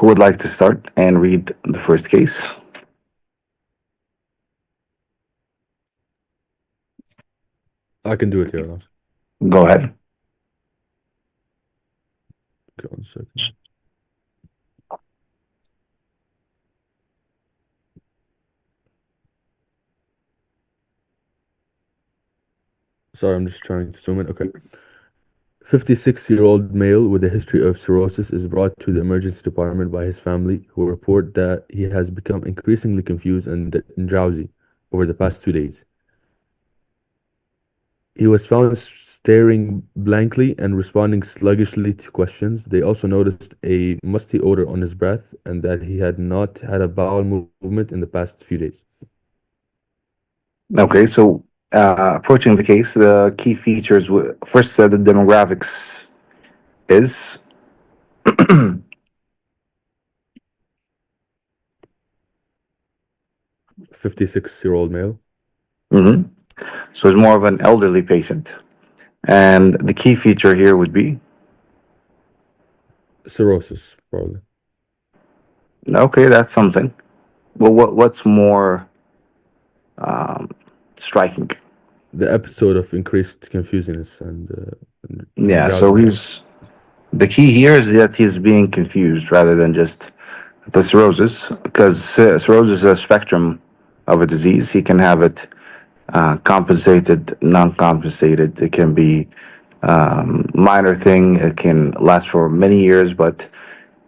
Who would like to start and read the first case? I can do it here. Go ahead. Okay, 1 second. Sorry, I'm just trying to zoom in. Okay. 56-year-old male with a history of cirrhosis is brought to the emergency department by his family, who report that he has become increasingly confused and drowsy over the past 2 days. He was found staring blankly and responding sluggishly to questions. They also noticed a musty odor on his breath and that he had not had a bowel movement in the past few days. Okay, so approaching the case, the key features first, the demographics is 56-year-old male. mhm. So it's more of an elderly patient. And the key feature here would be Cirrhosis, probably. okay, that's something. Well, what's more striking? The episode of increased confusiness and Yeah, so drowsiness. the key here is that he's being confused rather than just the cirrhosis, because cirrhosis is a spectrum of a disease. He can have it compensated, non-compensated. It can be minor thing. It can last for many years, but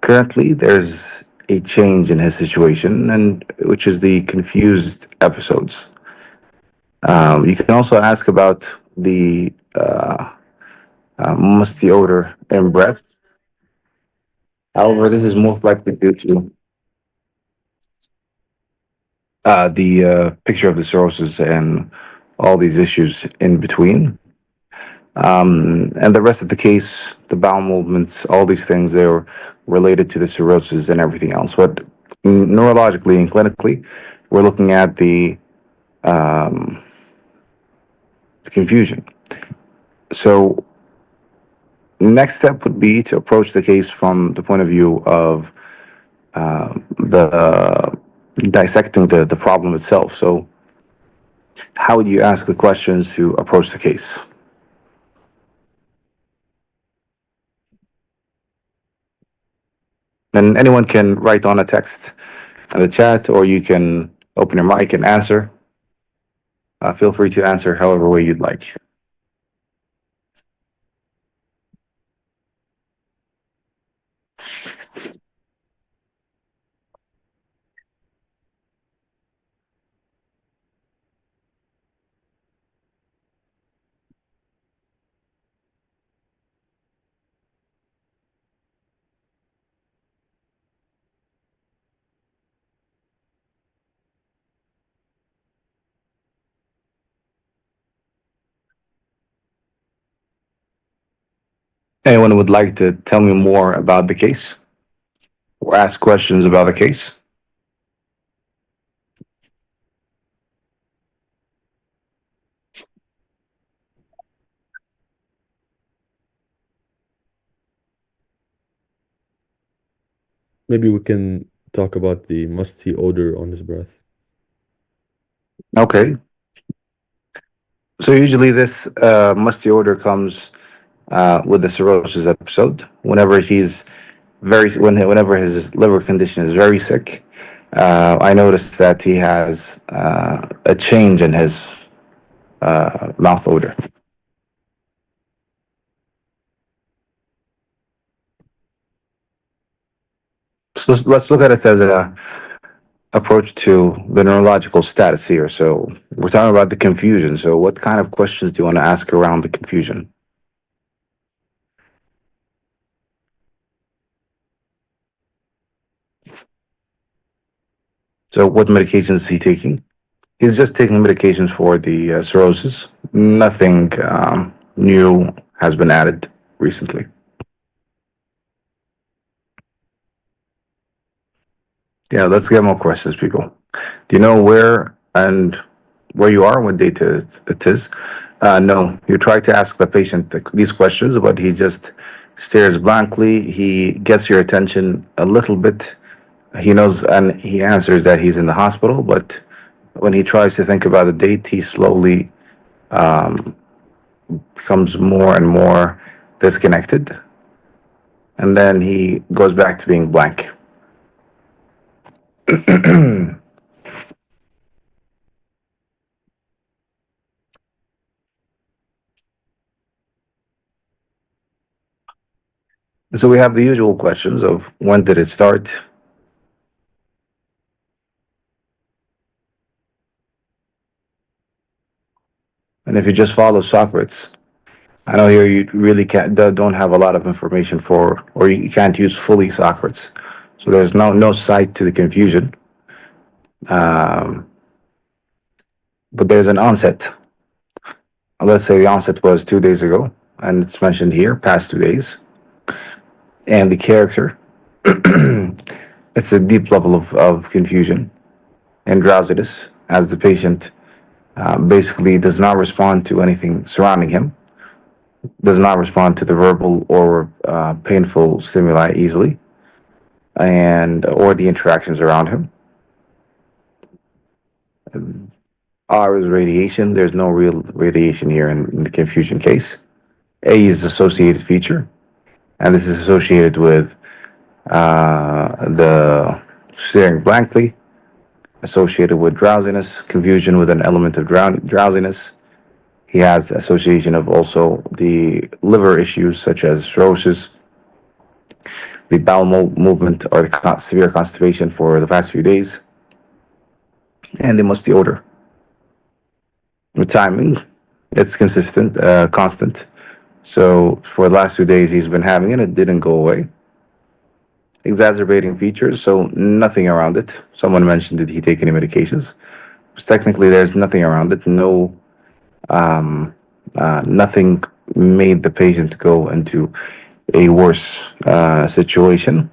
currently there's a change in his situation, and which is the confused episodes. You can also ask about the musty odor and breath. However, this is most likely due to the picture of the cirrhosis and all these issues in between. And the rest of the case, the bowel movements, all these things, they're related to the cirrhosis and everything else. But neurologically and clinically, we're looking at the confusion. So, next step would be to approach the case from the point of view of the dissecting the problem itself. So, how would you ask the questions to approach the case? And anyone can write on a text in the chat, or you can open your mic and answer. Feel free to answer however way you'd like. Anyone would like to tell me more about the case or ask questions about the case? Maybe we can talk about the musty odor on his breath. Okay. So usually this musty odor comes with the cirrhosis episode. Whenever his liver condition is very sick, I noticed that he has a change in his mouth odor. So let's look at it as a approach to the neurological status here. So we're talking about the confusion. So what kind of questions do you want to ask around the confusion? So what medications is he taking? He's just taking medications for the cirrhosis. Nothing new has been added recently. Yeah, let's get more questions, people. Do you know where you are, what date it is? No, you try to ask the patient these questions, but he just stares blankly. He gets your attention a little bit. He knows and he answers that he's in the hospital, but when he tries to think about the date, he slowly becomes more and more disconnected. And then he goes back to being blank. So we have the usual questions of when did it start? And if you just follow Socrates, I know here you really don't have a lot of information for, or you can't use fully Socrates. So there's no site to the confusion, but there's an onset. Let's say the onset was 2 days ago, and it's mentioned here, past 2 days. And the character, it's a deep level of confusion and drowsiness as the patient basically does not respond to anything surrounding him, does not respond to the verbal or painful stimuli easily, and or the interactions around him. R is radiation. There's no real radiation here in the confusion case. A is associated feature, and this is associated with the staring blankly, associated with drowsiness, confusion with an element of drowsiness. He has association of also the liver issues such as cirrhosis, the bowel movement, or the severe constipation for the past few days, and the musty odor. The timing, it's consistent, constant. So for the last 2 days, he's been having it. It didn't go away. Exacerbating features, so nothing around it. Someone mentioned, did he take any medications? But technically, there's nothing around it. No, nothing made the patient go into a worse situation,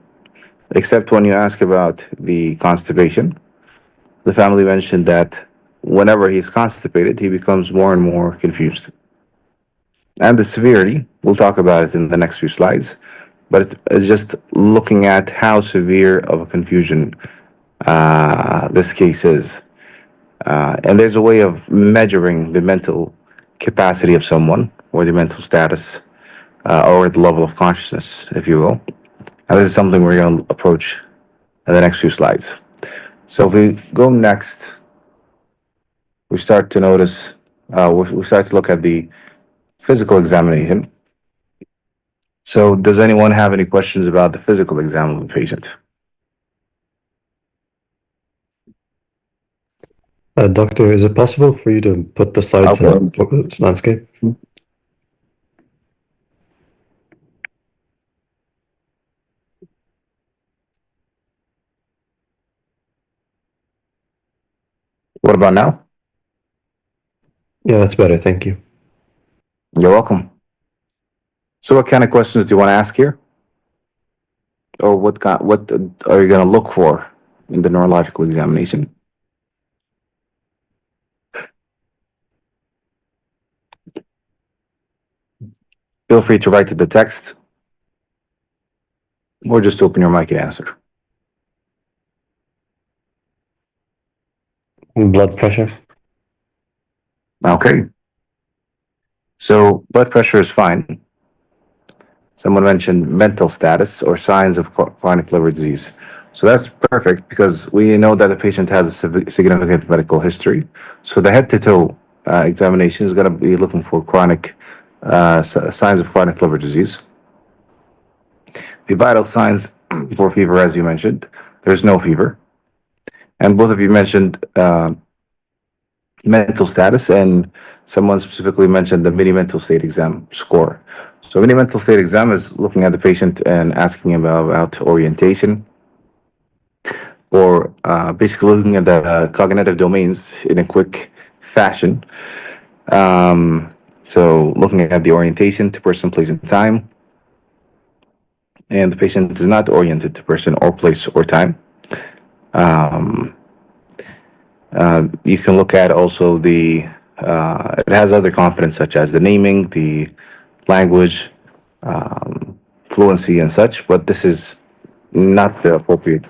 except when you ask about the constipation. The family mentioned that whenever he's constipated, he becomes more and more confused. And the severity, we'll talk about it in the next few slides, but it's just looking at how severe of a confusion this case is. And there's a way of measuring the mental capacity of someone, or the mental status, or the level of consciousness, if you will. And this is something we're going to approach in the next few slides. So if we go next, we start to notice, we start to look at the physical examination. So does anyone have any questions about the physical exam of the patient? Doctor, is it possible for you to put the slides in landscape? What about now? Yeah, that's better. Thank you. You're welcome. So what kind of questions do you want to ask here? Or what are you going to look for in the neurological examination? Feel free to write to the text, or just open your mic and answer. Blood pressure? Okay. So blood pressure is fine. Someone mentioned mental status or signs of chronic liver disease. So that's perfect because we know that the patient has a significant medical history. So the head to toe examination is going to be looking for chronic signs of chronic liver disease. The vital signs for fever, as you mentioned, there's no fever. And both of you mentioned mental status, and someone specifically mentioned the mini mental state exam score. So mini mental state exam is looking at the patient and asking about orientation, or basically looking at the cognitive domains in a quick fashion. So looking at the orientation to person, place, and time, and the patient is not oriented to person or place or time. You can look at also it has other components such as the naming, the language, fluency and such, but this is not the appropriate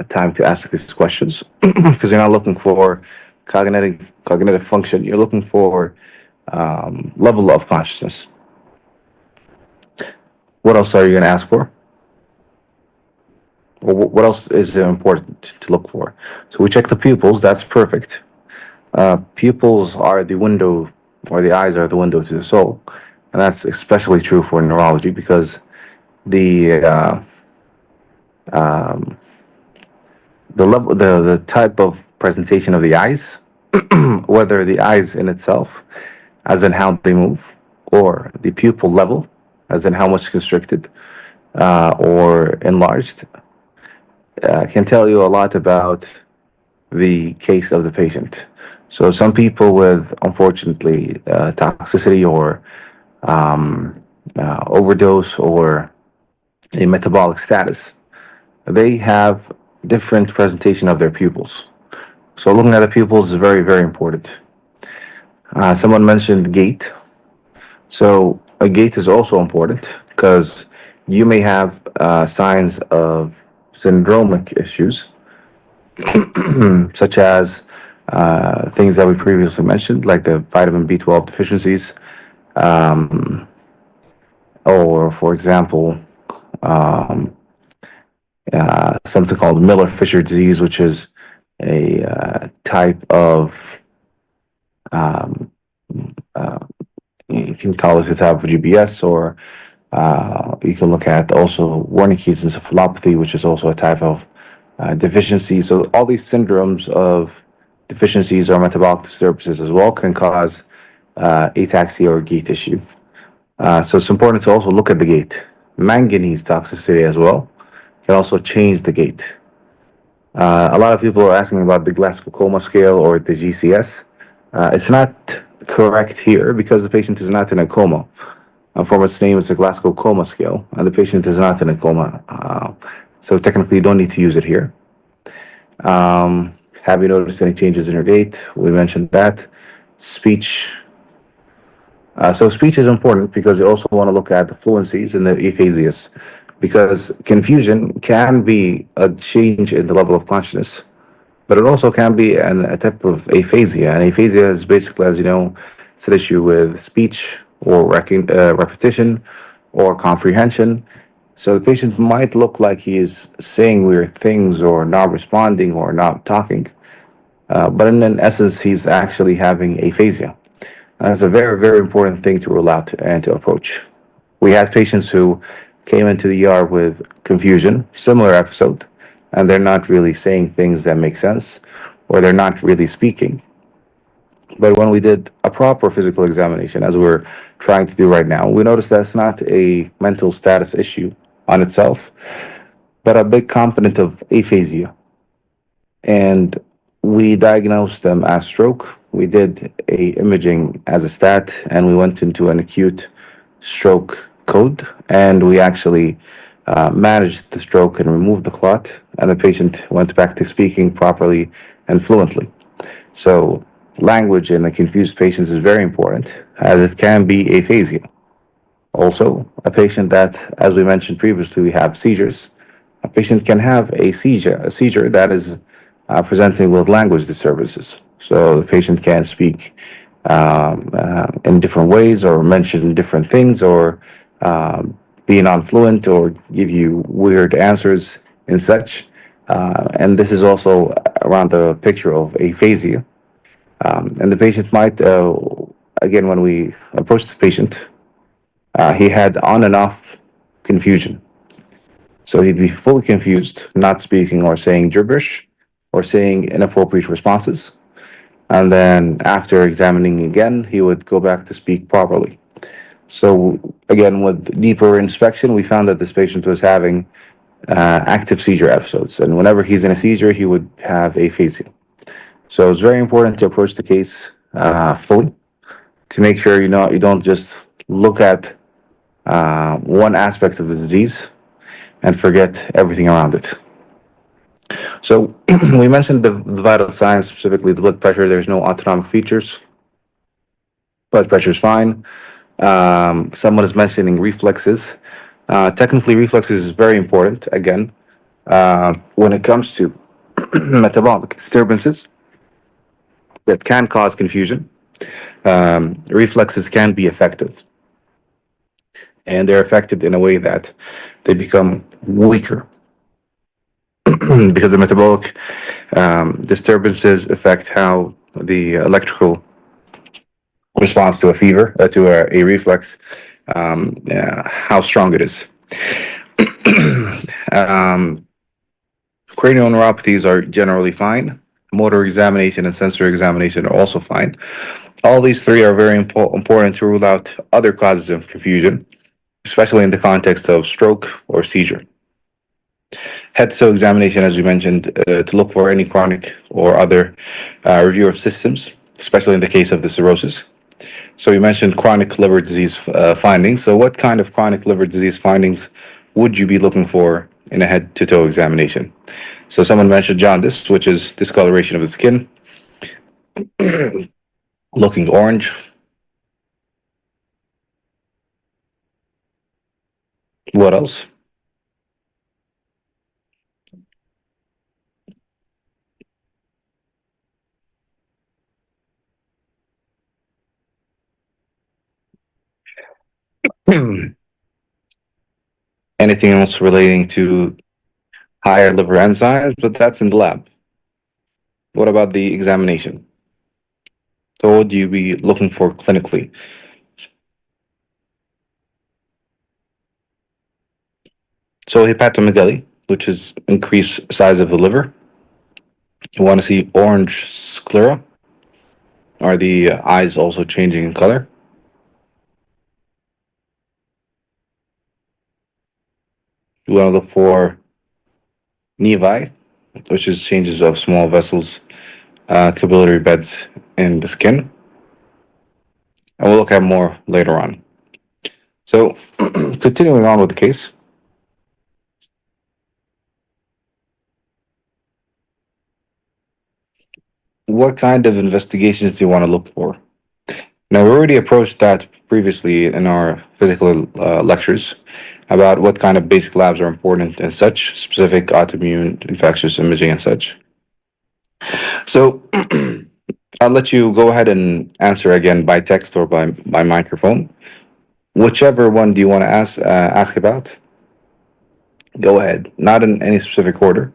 time to ask these questions because you're not looking for cognitive function. You're looking for level of consciousness. What else are you going to ask for? Or what else is important to look for? So we check the pupils. That's perfect. Pupils are the window, or the eyes are the window to the soul, and that's especially true for neurology because the the type of presentation of the eyes, whether the eyes in itself, as in how they move, or the pupil level, as in how much constricted or enlarged, can tell you a lot about the case of the patient. So some people with, unfortunately, toxicity or overdose or a metabolic status, they have different presentation of their pupils. So looking at the pupils is very, very important. Someone mentioned gait. So a gait is also important because you may have signs of syndromic issues, such as things that we previously mentioned, like the vitamin B12 deficiencies, or, for example, something called Miller-Fisher disease, which is a type of, you can call it a type of GBS, or you can look at also Wernicke's encephalopathy, which is also a type of deficiency. So all these syndromes of deficiencies or metabolic disturbances as well can cause ataxia or gait issue. So it's important to also look at the gait. Manganese toxicity as well can also change the gait. A lot of people are asking about the Glasgow Coma Scale or the GCS. It's not correct here because the patient is not in a coma. From its name, it's a Glasgow Coma Scale, and the patient is not in a coma. So technically, you don't need to use it here. Have you noticed any changes in your gait? We mentioned that. Speech. So speech is important because you also want to look at the fluencies and the aphasias, because confusion can be a change in the level of consciousness, but it also can be a type of aphasia. And aphasia is basically, as you know, it's an issue with speech or repetition or comprehension. So the patient might look like he is saying weird things or not responding or not talking, but in essence, he's actually having aphasia. That's a very, very important thing to rule out and to approach. We had patients who came into the ER with confusion, similar episode, and they're not really saying things that make sense, or they're not really speaking. But when we did a proper physical examination, as we're trying to do right now, we noticed that's not a mental status issue on itself, but a big component of aphasia. And we diagnosed them as stroke. We did a imaging as a stat, and we went into an acute stroke code, and we actually managed the stroke and removed the clot, and the patient went back to speaking properly and fluently. So language in a confused patient is very important, as it can be aphasia. Also, a patient that, as we mentioned previously, we have seizures. A patient can have a seizure that is presenting with language disturbances. So the patient can speak in different ways, or mention different things, or be non-fluent, or give you weird answers and such. And this is also around the picture of aphasia. And the patient might, again, when we approach the patient, he had on and off confusion. So he'd be fully confused, not speaking or saying gibberish or saying inappropriate responses. And then after examining again, he would go back to speak properly. So again, with deeper inspection, we found that this patient was having active seizure episodes. And whenever he's in a seizure, he would have aphasia. So it's very important to approach the case fully, to make sure you don't just look at one aspect of the disease and forget everything around it. So we mentioned the vital signs, specifically the blood pressure. There's no autonomic features. Blood pressure is fine. Someone is mentioning reflexes. Technically, reflexes is very important. Again, when it comes to metabolic disturbances that can cause confusion, reflexes can be affected, and they're affected in a way that they become weaker because the metabolic disturbances affect how the electrical response to a fever, to a reflex, how strong it is. um, Cranial neuropathies are generally fine. Motor examination and sensory examination are also fine. All these three are very important to rule out other causes of confusion, especially in the context of stroke or seizure. Head to toe examination, as we mentioned, to look for any chronic or other review of systems, especially in the case of the cirrhosis. So you mentioned chronic liver disease findings. So what kind of chronic liver disease findings would you be looking for in a head to toe examination? So someone mentioned jaundice, which is discoloration of the skin, looking orange. What else? Anything else relating to higher liver enzymes? But that's in the lab. What about the examination? So what would you be looking for clinically? So hepatomegaly, which is increased size of the liver. You want to see orange sclera. Are the eyes also changing in color? You want to look for nevi, which is changes of small vessels, capillary beds in the skin. And we'll look at more later on. So, continuing on with the case. What kind of investigations do you want to look for? Now, we already approached that previously in our physical lectures about what kind of basic labs are important and such, specific autoimmune, infectious imaging and such. So, I'll let you go ahead and answer again by text or by microphone. Whichever one do you want to ask about? Go ahead. Not in any specific order,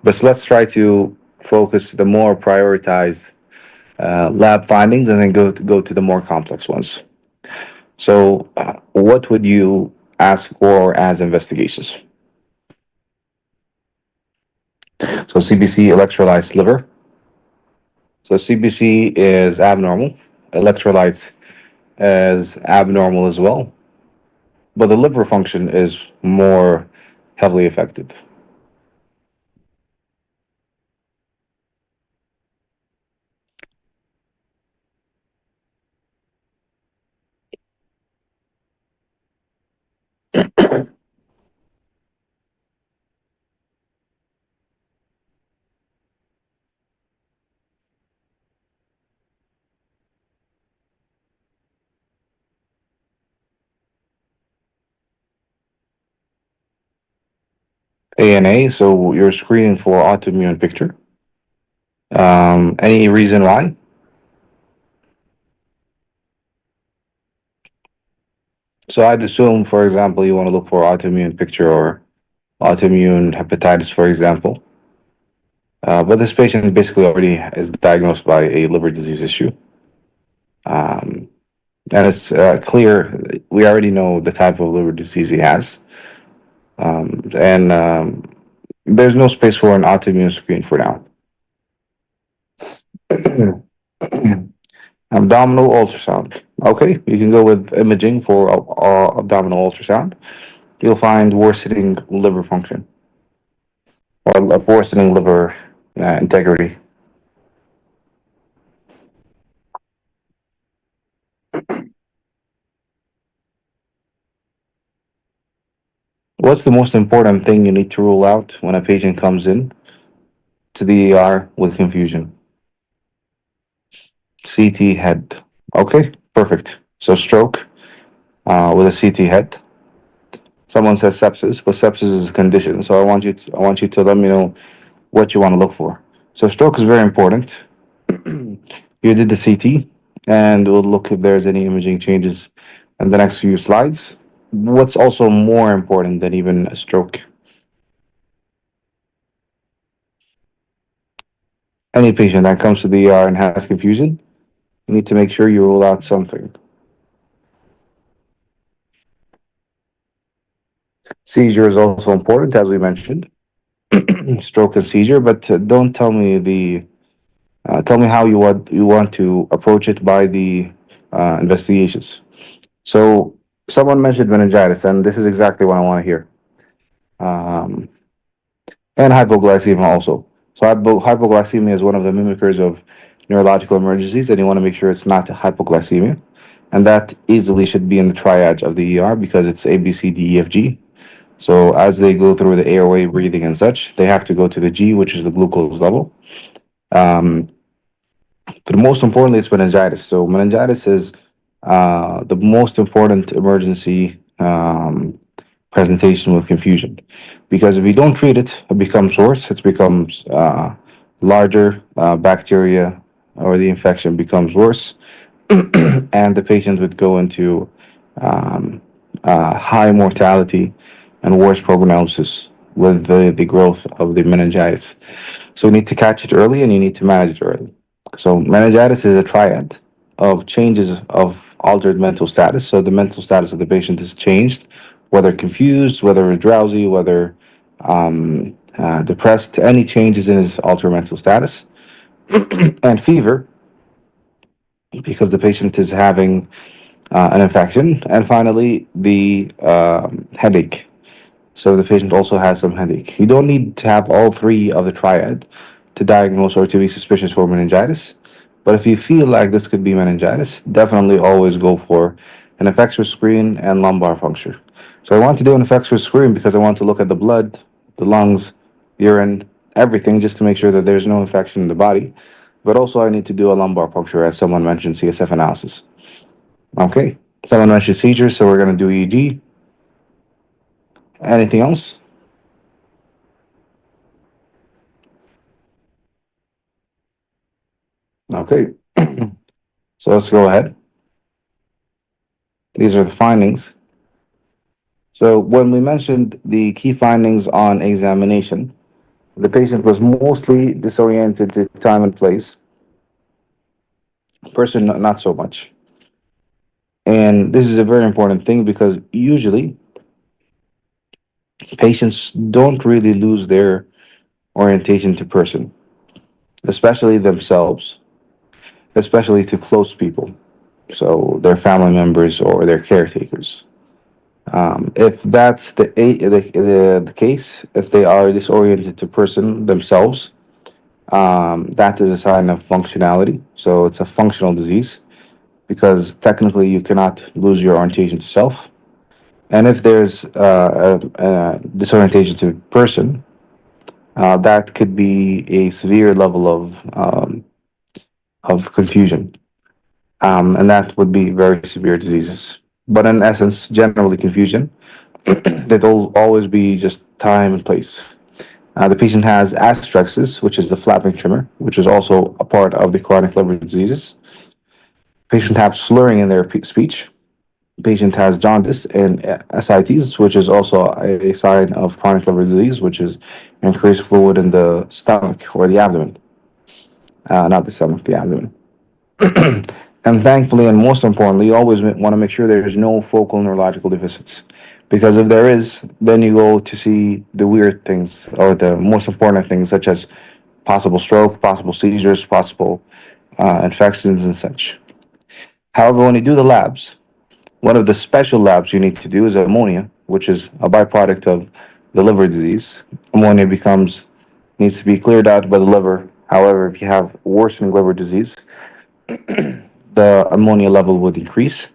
but let's try to focus the more prioritized lab findings and then go to the more complex ones. So, what would you ask for as investigations? So, CBC electrolytes liver. So, CBC is abnormal. Electrolytes is abnormal as well, but the liver function is more heavily affected. ANA, so you're screening for autoimmune picture. Any reason why? So I'd assume, for example, you want to look for autoimmune picture or autoimmune hepatitis, for example. But this patient basically already is diagnosed by a liver disease issue. And it's clear we already know the type of liver disease he has. And there's no space for an autoimmune screen for now. Abdominal ultrasound. Okay, you can go with imaging for abdominal ultrasound. You'll find worsening liver function or worsening liver integrity. What's the most important thing you need to rule out when a patient comes in to the ER with confusion? CT head. Okay, perfect. So stroke with a CT head. Someone says sepsis, but sepsis is a condition. So I want you to let me know what you want to look for. So stroke is very important. You did the CT, and we'll look if there's any imaging changes in the next few slides. What's also more important than even a stroke? Any patient that comes to the ER and has confusion, you need to make sure you rule out something. Seizure is also important, as we mentioned. Stroke and seizure, but don't tell me the tell me how you want to approach it by the investigations. So someone mentioned meningitis, and this is exactly what I want to hear. Um, and hypoglycemia also. So hypoglycemia is one of the mimickers of neurological emergencies, and you want to make sure it's not hypoglycemia, and that easily should be in the triage of the ER because it's A B C D E F G. So as they go through the airway, breathing, and such, they have to go to the G, which is the glucose level. Um, but most importantly, it's meningitis. So meningitis is the most important emergency presentation with confusion, because if you don't treat it, it becomes worse. It becomes larger bacteria, or the infection becomes worse, and the patient would go into high mortality and worse prognosis with the growth of the meningitis. So you need to catch it early and you need to manage it early. So meningitis is a triad of changes of altered mental status. So the mental status of the patient is changed, whether confused, whether drowsy, whether depressed, any changes in his altered mental status, and fever, because the patient is having an infection, and finally the headache. So the patient also has some headache. You don't need to have all three of the triad to diagnose or to be suspicious for meningitis. But if you feel like this could be meningitis, definitely always go for an infectious screen and lumbar puncture. So I want to do an infectious screen because I want to look at the blood, the lungs, urine, everything, just to make sure that there's no infection in the body. But also I need to do a lumbar puncture, as someone mentioned, CSF analysis. Okay. Someone mentioned seizures, so we're going to do EEG. Anything else? Okay. So let's go ahead. These are the findings. So when we mentioned the key findings on examination, the patient was mostly disoriented to time and place. Person, not so much. And this is a very important thing because usually patients don't really lose their orientation to person, especially themselves, especially to close people. So their family members or their caretakers. If that's the case, if they are disoriented to person themselves, that is a sign of functionality. So it's a functional disease because technically you cannot lose your orientation to self. And if there's a disorientation to person, that could be a severe level of confusion, and that would be very severe diseases. But in essence, generally confusion, that'll always be just time and place. The patient has astraxis, which is the flapping tremor, which is also a part of the chronic liver diseases. Patient has slurring in their speech. Patient has jaundice and ascites, which is also a sign of chronic liver disease, which is increased fluid in the stomach or the abdomen. Not the stomach, the abdomen. And thankfully, and most importantly, you always want to make sure there is no focal neurological deficits. Because if there is, then you go to see the weird things or the most important things, such as possible stroke, possible seizures, possible infections, and such. However, when you do the labs, one of the special labs you need to do is ammonia, which is a byproduct of the liver disease. Ammonia needs to be cleared out by the liver. However, if you have worsening liver disease, the ammonia level would increase,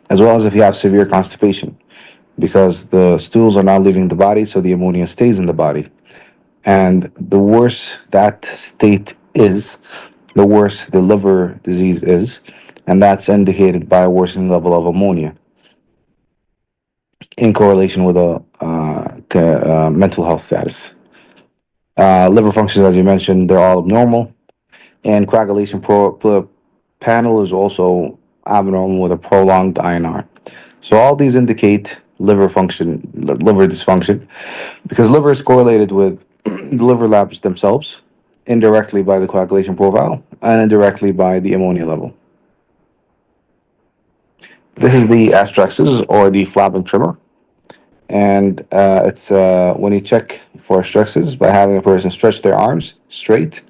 as well as if you have severe constipation, because the stools are not leaving the body, so the ammonia stays in the body. And the worse that state is, the worse the liver disease is, and that's indicated by a worsening level of ammonia. in correlation with a mental health status. Liver functions, as you mentioned, they're all abnormal, and coagulation panel is also abnormal with a prolonged INR. So all these indicate liver dysfunction, because liver is correlated with the liver labs themselves, indirectly by the coagulation profile and indirectly by the ammonia level. This is the astraxis or the flapping tremor, and it's when you check for astraxis by having a person stretch their arms straight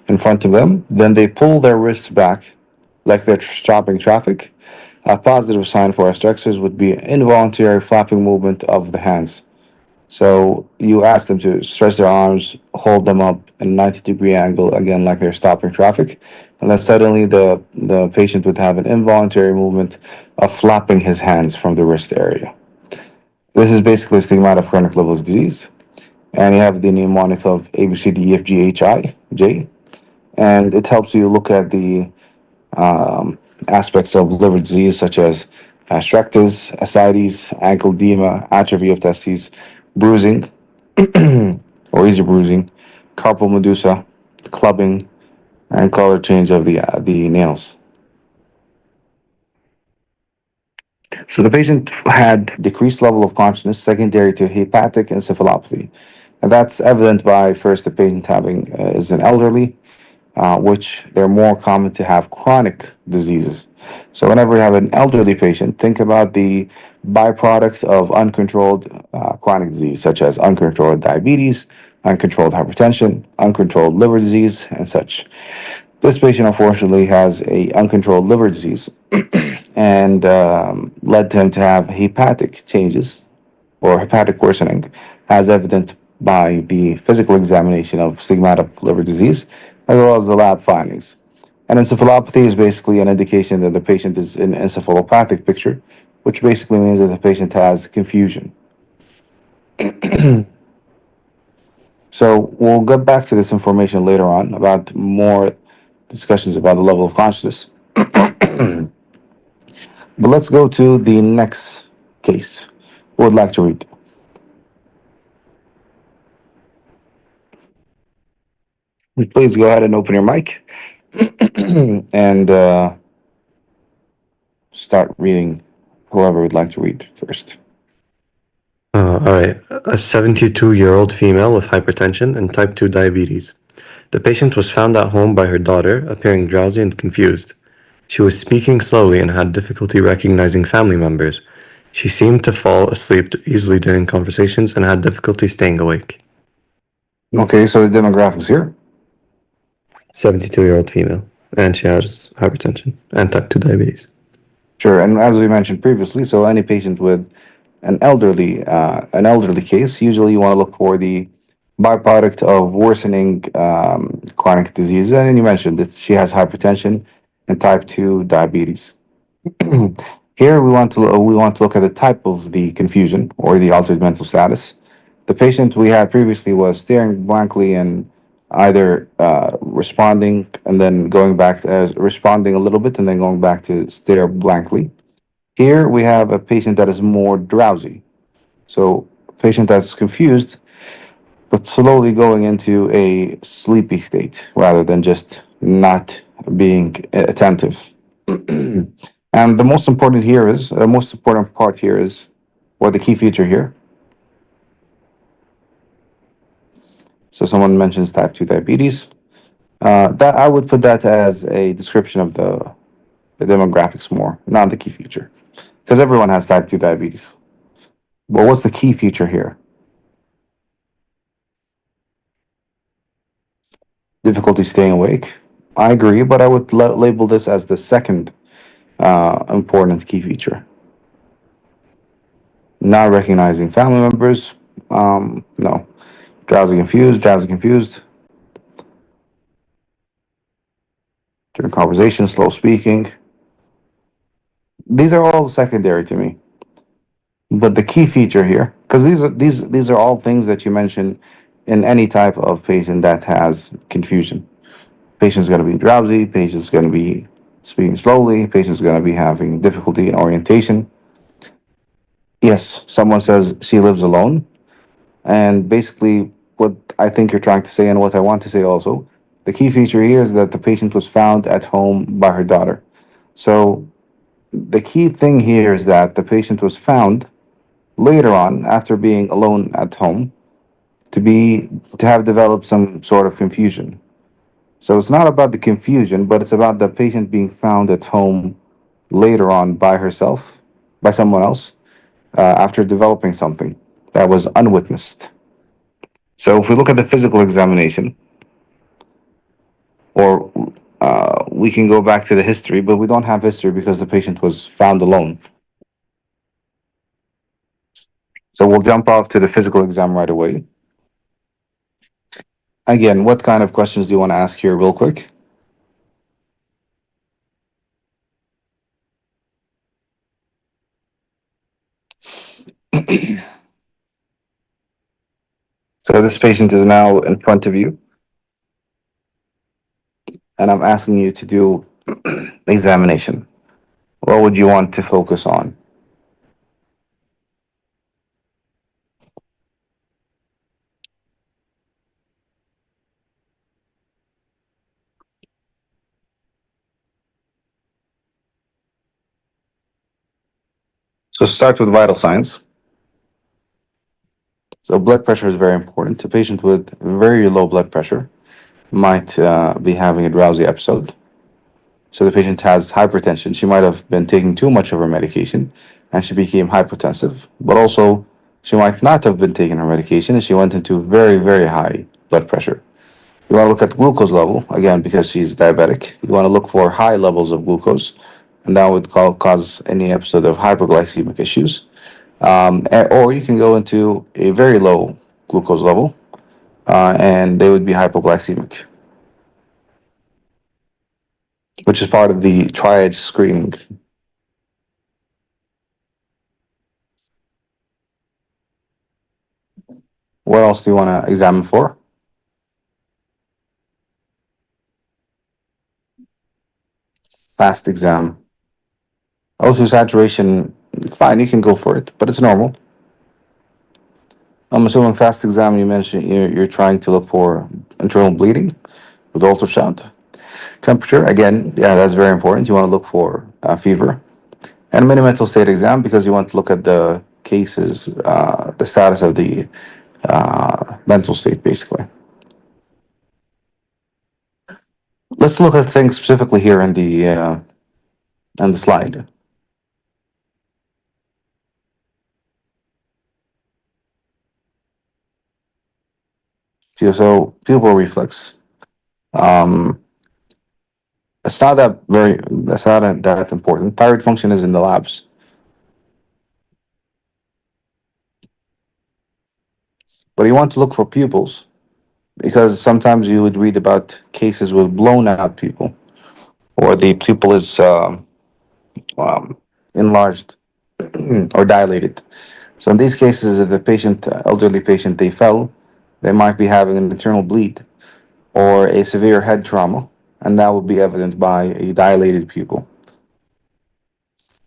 in front of them, then they pull their wrists back like they're stopping traffic. A positive sign for astraxis would be involuntary flapping movement of the hands. So you ask them to stretch their arms, hold them up in a 90-degree angle, again, like they're stopping traffic. And then suddenly the patient would have an involuntary movement of flapping his hands from the wrist area. This is basically a stigmata of chronic liver disease. And you have the mnemonic of ABCDEFGHIJ. And it helps you look at the aspects of liver disease, such as astractis, ascites, ankle edema, atrophy of testes, bruising or easy bruising, carpal medusa, clubbing, and color change of the nails. So the patient had decreased level of consciousness secondary to hepatic encephalopathy. And that's evident by first the patient having is an elderly, which they're more common to have chronic diseases. So whenever you have an elderly patient, think about the byproduct of uncontrolled chronic disease, such as uncontrolled diabetes, uncontrolled hypertension, uncontrolled liver disease, and such. This patient unfortunately has a uncontrolled liver disease and led him to have hepatic changes or hepatic worsening, as evident by the physical examination of stigmata of liver disease, as well as the lab findings. And encephalopathy is basically an indication that the patient is in encephalopathic picture, which basically means that the patient has confusion. So we'll get back to this information later on about more discussions about the level of consciousness. But let's go to the next case. Who would like to read? Please go ahead and open your mic and start reading whoever would like to read first. All right. A 72-year-old female with hypertension and type 2 diabetes. The patient was found at home by her daughter, appearing drowsy and confused. She was speaking slowly and had difficulty recognizing family members. She seemed to fall asleep easily during conversations and had difficulty staying awake. Okay, so the demographics here. 72-year-old female, and she has hypertension and type 2 diabetes. Sure, and as we mentioned previously, so any patient with an elderly case, usually you want to look for the byproduct of worsening chronic disease. And you mentioned that she has hypertension and type 2 diabetes. Here we want to look at the type of the confusion or the altered mental status. The patient we had previously was staring blankly and either responding and then going back as responding a little bit and then going back to stare blankly. Here we have a patient that is more drowsy. So a patient that's confused but slowly going into a sleepy state rather than just not being attentive. And the most important part here is, or the key feature here. So someone mentions type 2 diabetes. That I would put that as a description of the demographics more, not the key feature. Because everyone has type 2 diabetes. But what's the key feature here? Difficulty staying awake. I agree, but I would label this as the second important key feature. Not recognizing family members. No. Drowsy, confused. During conversation, slow speaking. These are all secondary to me. But the key feature here, because these are all things that you mention in any type of patient that has confusion. Patient's going to be drowsy. Patient's going to be speaking slowly. Patient's going to be having difficulty in orientation. Yes, someone says she lives alone. And basically, what I think you're trying to say, and what I want to say also, the key feature here is that the patient was found at home by her daughter. So the key thing here is that the patient was found later on after being alone at home to have developed some sort of confusion. So it's not about the confusion, but it's about the patient being found at home later on by herself, by someone else, after developing something that was unwitnessed. So if we look at the physical examination, or we can go back to the history, but we don't have history because the patient was found alone. So we'll jump off to the physical exam right away. Again, what kind of questions do you want to ask here, real quick? So this patient is now in front of you, and I'm asking you to do the examination. What would you want to focus on? So start with vital signs. So blood pressure is very important. A patient with very low blood pressure might be having a drowsy episode. So the patient has hypertension. She might have been taking too much of her medication and she became hypotensive. But also, she might not have been taking her medication and she went into very, very high blood pressure. You want to look at glucose level, again, because she's diabetic. You want to look for high levels of glucose, and that would cause any episode of hyperglycemic issues. Or you can go into a very low glucose level, and they would be hypoglycemic, which is part of the triad screening. What else do you want to examine for? Fast exam. O2 saturation, fine, you can go for it, but it's normal. I'm assuming fast exam, you mentioned you're trying to look for internal bleeding with ultrasound. Temperature, again, yeah, that's very important. You want to look for fever. And mini mental state exam because you want to look at the cases, the status of the mental state, basically. Let's look at things specifically here in the slide. So pupil reflex. Um, it's not that very. That's not that important. Thyroid function is in the labs, but you want to look for pupils because sometimes you would read about cases with blown out pupil, or the pupil is um, enlarged or dilated. So in these cases, if the patient, elderly patient, they fell, they might be having an internal bleed or a severe head trauma, and that would be evident by a dilated pupil.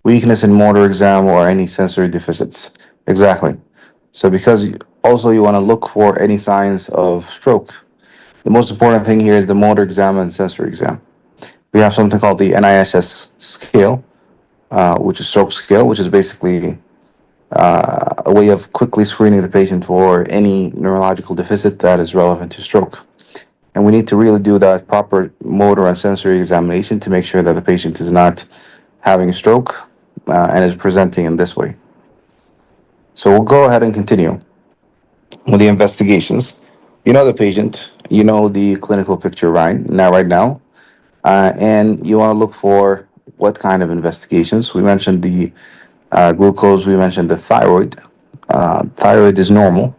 Weakness in motor exam or any sensory deficits. Exactly. So because also you want to look for any signs of stroke. The most important thing here is the motor exam and sensory exam. We have something called the NIHS scale, which is stroke scale, which is basically a way of quickly screening the patient for any neurological deficit that is relevant to stroke. And we need to really do that proper motor and sensory examination to make sure that the patient is not having a stroke and is presenting in this way. So we'll go ahead and continue with the investigations. You know the patient, you know the clinical picture right now, and you want to look for what kind of investigations. We mentioned the glucose, we mentioned the thyroid. Thyroid is normal.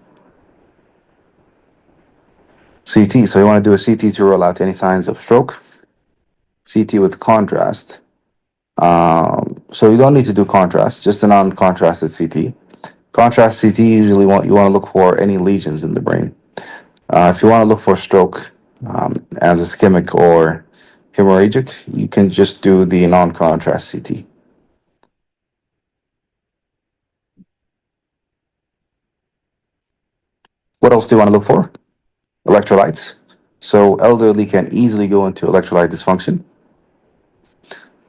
CT, so you want to do a CT to rule out any signs of stroke. CT with contrast. So you don't need to do contrast, just a non-contrasted CT. Contrast CT usually you want to look for any lesions in the brain. If you want to look for stroke as ischemic or hemorrhagic, you can just do the non-contrast CT. What else do you want to look for? Electrolytes. So elderly can easily go into electrolyte dysfunction,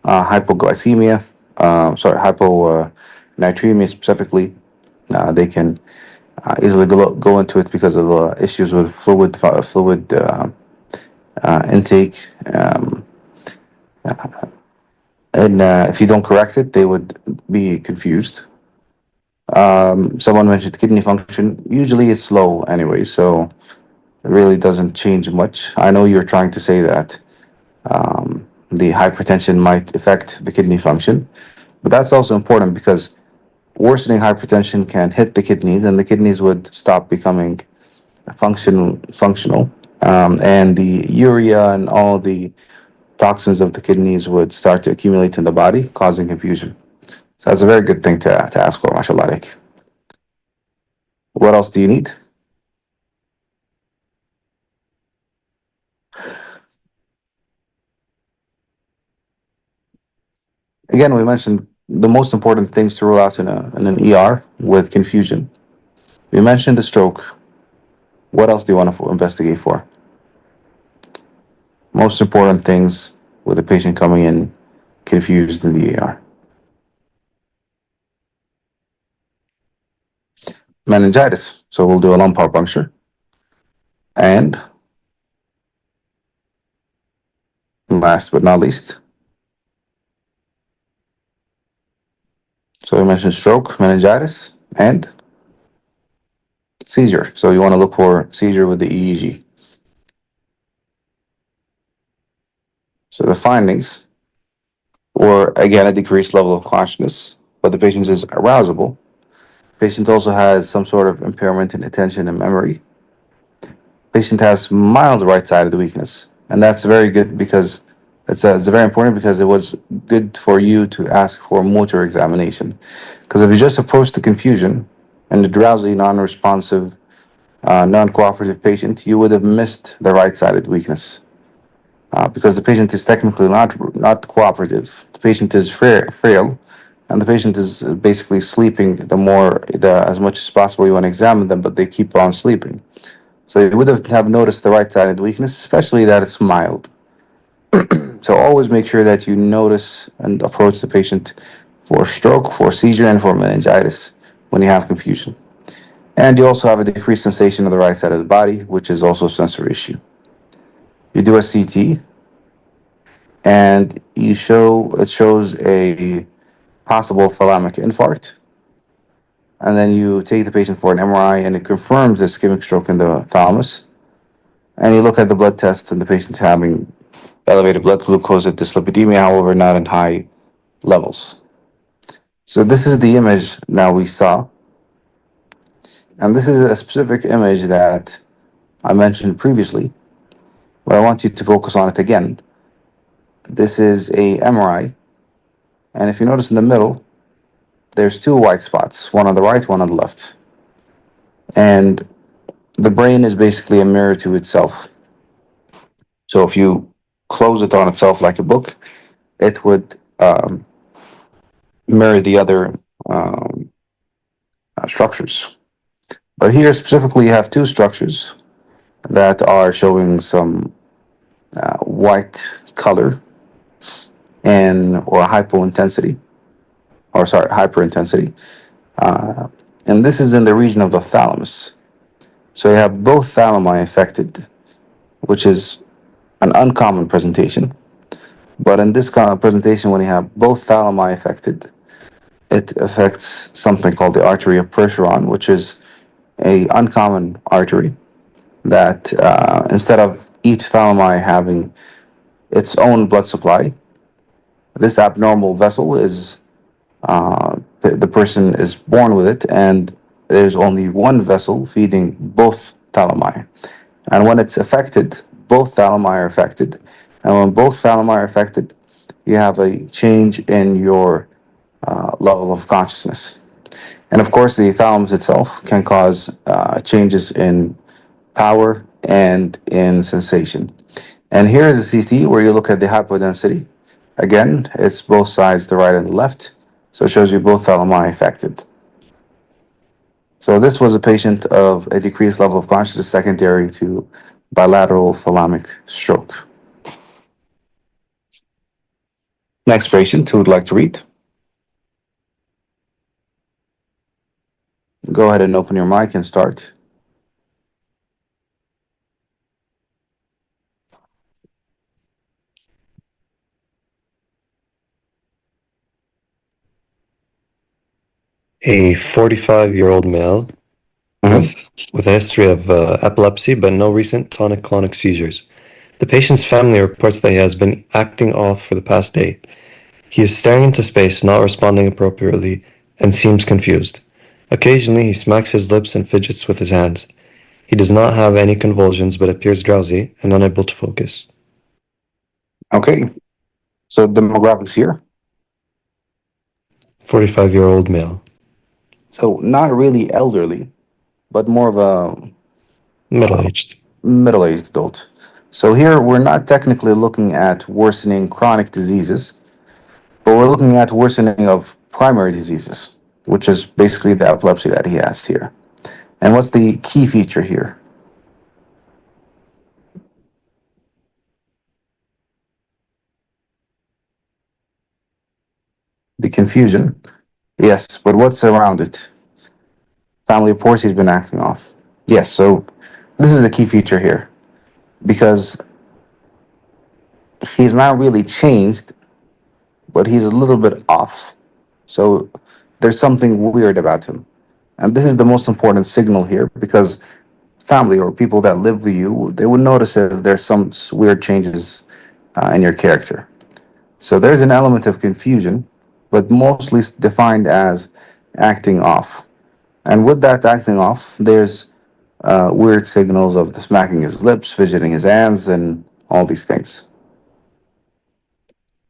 hypoglycemia, hyponatremia specifically. They can easily go into it because of the issues with fluid intake. And if you don't correct it, they would be confused. Someone mentioned kidney function. Usually it's low anyway, so it really doesn't change much. I know you're trying to say that the hypertension might affect the kidney function, but that's also important because worsening hypertension can hit the kidneys, and the kidneys would stop becoming functional, and the urea and all the toxins of the kidneys would start to accumulate in the body, causing confusion. So that's a very good thing to ask for, mashallah alaik. What else do you need? Again, we mentioned the most important things to rule out in an ER with confusion. We mentioned the stroke. What else do you want to investigate for? Most important things with a patient coming in confused in the ER. Meningitis. So we'll do a lumbar puncture. And last but not least, so we mentioned stroke, meningitis, and seizure. So you want to look for seizure with the EEG. So the findings were, again, a decreased level of consciousness, but the patient is arousable. Patient also has some sort of impairment in attention and memory. Patient has mild right-sided weakness, and that's very good because it's very important because it was good for you to ask for motor examination. Because if you just approach the confusion and the drowsy, non-responsive, non-cooperative patient, you would have missed the right-sided weakness. Because the patient is technically not cooperative. The patient is frail, and the patient is basically sleeping. As much as possible, you want to examine them, but they keep on sleeping. So you would have noticed the right-sided weakness, especially that it's mild. So always make sure that you notice and approach the patient for stroke, for seizure, and for meningitis when you have confusion. And you also have a decreased sensation of the right side of the body, which is also a sensory issue. You do a CT, and it shows a possible thalamic infarct. And then you take the patient for an MRI, and it confirms ischemic stroke in the thalamus. And you look at the blood test, and the patient's having elevated blood glucose at dyslipidemia, however, not in high levels. So this is the image now we saw. And this is a specific image that I mentioned previously, but I want you to focus on it again. This is a MRI, and if you notice in the middle, there's two white spots, one on the right, one on the left. And the brain is basically a mirror to itself. So if you close it on itself like a book, it would mirror the other structures. But here specifically, you have two structures that are showing some white color or hyperintensity. And this is in the region of the thalamus. So you have both thalami affected, which is an uncommon presentation. But in this kind of presentation, when you have both thalami affected, it affects something called the artery of Percheron, which is a uncommon artery that instead of each thalami having its own blood supply, this abnormal vessel is the person is born with it, and there's only one vessel feeding both thalami. And when it's affected, both thalami are affected. And when both thalami are affected, you have a change in your level of consciousness. And of course, the thalamus itself can cause changes in power and in sensation. And here is a CT where you look at the hypodensity. Again, it's both sides, the right and the left. So it shows you both thalami affected. So this was a patient of a decreased level of consciousness secondary to bilateral thalamic stroke. Next patient who would like to read. Go ahead and open your mic and start. A 45-year-old male with a history of epilepsy but no recent tonic-clonic seizures. The patient's family reports that he has been acting off for the past day. He is staring into space, not responding appropriately, and seems confused. Occasionally, he smacks his lips and fidgets with his hands. He does not have any convulsions but appears drowsy and unable to focus. Okay. So demographics here. 45-year-old male. So not really elderly, but more of a Middle-aged. middle-aged adult. So here we're not technically looking at worsening chronic diseases, but we're looking at worsening of primary diseases, which is basically the epilepsy that he has here. And what's the key feature here? The confusion. Yes, but what's around it? Family reports he's been acting off. Yes, so this is the key feature here because he's not really changed, but he's a little bit off. So there's something weird about him. And this is the most important signal here because family or people that live with you, they would notice if there's some weird changes in your character. So there's an element of confusion, but mostly defined as acting off. And with that acting off, there's weird signals of the smacking his lips, fidgeting his hands, and all these things.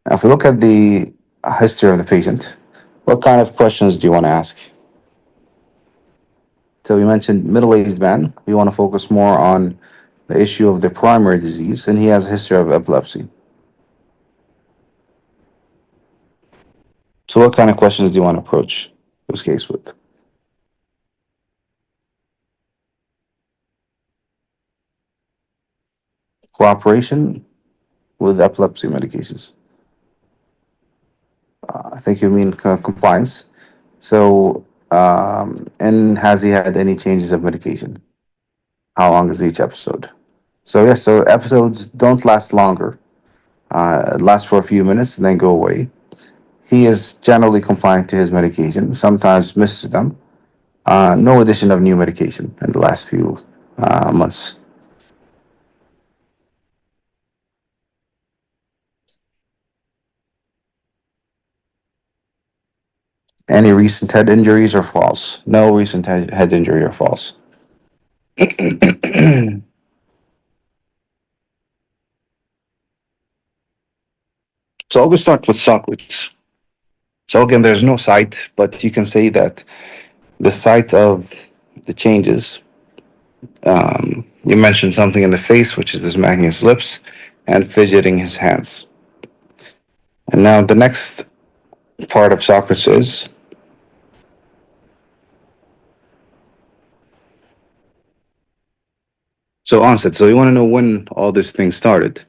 Now, if we look at the history of the patient, what kind of questions do you want to ask? So we mentioned middle-aged man. We want to focus more on the issue of the primary disease, and he has a history of epilepsy. So what kind of questions do you want to approach this case with? Cooperation with epilepsy medications. I think you mean compliance. So, and has he had any changes of medication? How long is each episode? So yes, so episodes don't last longer. It lasts for a few minutes and then go away. He is generally compliant to his medication, sometimes misses them. No addition of new medication in the last few months. Any recent head injuries or falls? No recent head injury or falls. So I'll start with Socrates. So again, there's no site, but you can say that the site of the changes. You mentioned something in the face, which is the smacking his lips and fidgeting his hands. And now the next part of Socrates is so onset. So you want to know when all this thing started.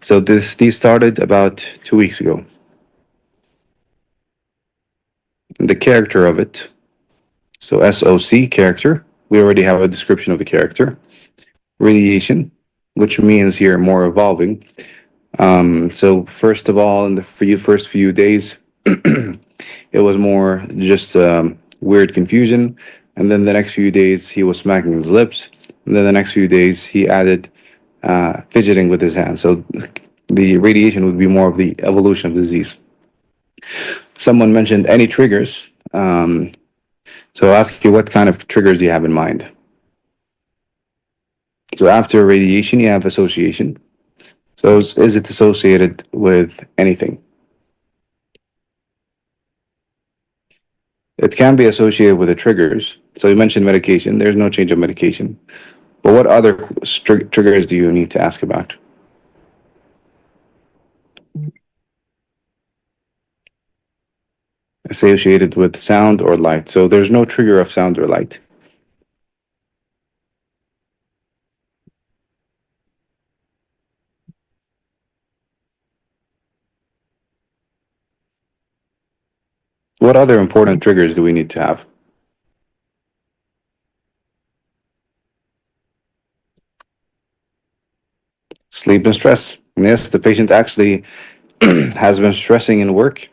So these started about 2 weeks ago. The character of it. So SOC character. We already have a description of the character. Radiation, which means here more evolving. So first of all, in the first few days, it was more just weird confusion, and then the next few days he was smacking his lips, and then the next few days he added fidgeting with his hands. So the radiation would be more of the evolution of the disease. Someone mentioned any triggers. So I'll ask you, what kind of triggers do you have in mind? So after radiation, you have association. So is it associated with anything? It can be associated with the triggers. So you mentioned medication. There's no change of medication. But what other triggers do you need to ask about? associated with sound or light. So there's no trigger of sound or light. What other important triggers do we need to have? Sleep and stress. Yes, the patient actually has been stressing in work,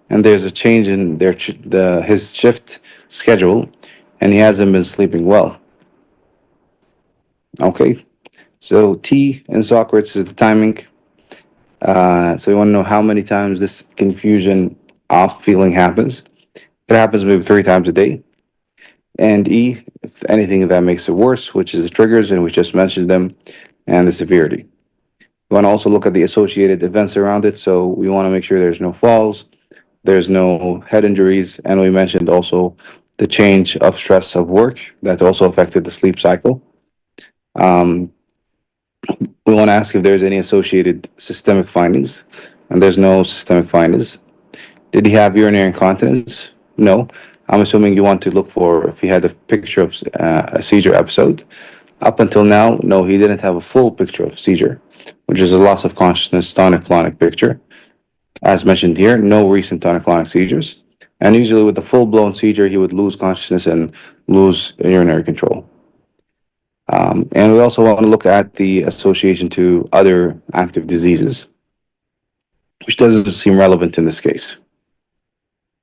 and there's a change in his shift schedule, and he hasn't been sleeping well. Okay, so T in Socrates is the timing. So you want to know how many times this confusion off feeling happens. It happens maybe 3 times a day. And E, if anything that makes it worse, which is the triggers, and we just mentioned them, and the severity. We want to also look at the associated events around it. So we want to make sure there's no falls, there's no head injuries, and we mentioned also the change of stress of work that also affected the sleep cycle. Um, we want to ask if there's any associated systemic findings, and there's no systemic findings. Did he have urinary incontinence? No. I'm assuming you want to look for if he had a picture of a seizure episode. Up until now, no, he didn't have a full picture of seizure, which is a loss of consciousness tonic-clonic picture. As mentioned here, no recent tonic-clonic seizures. And usually with a full-blown seizure, he would lose consciousness and lose urinary control. And we also want to look at the association to other active diseases, which doesn't seem relevant in this case.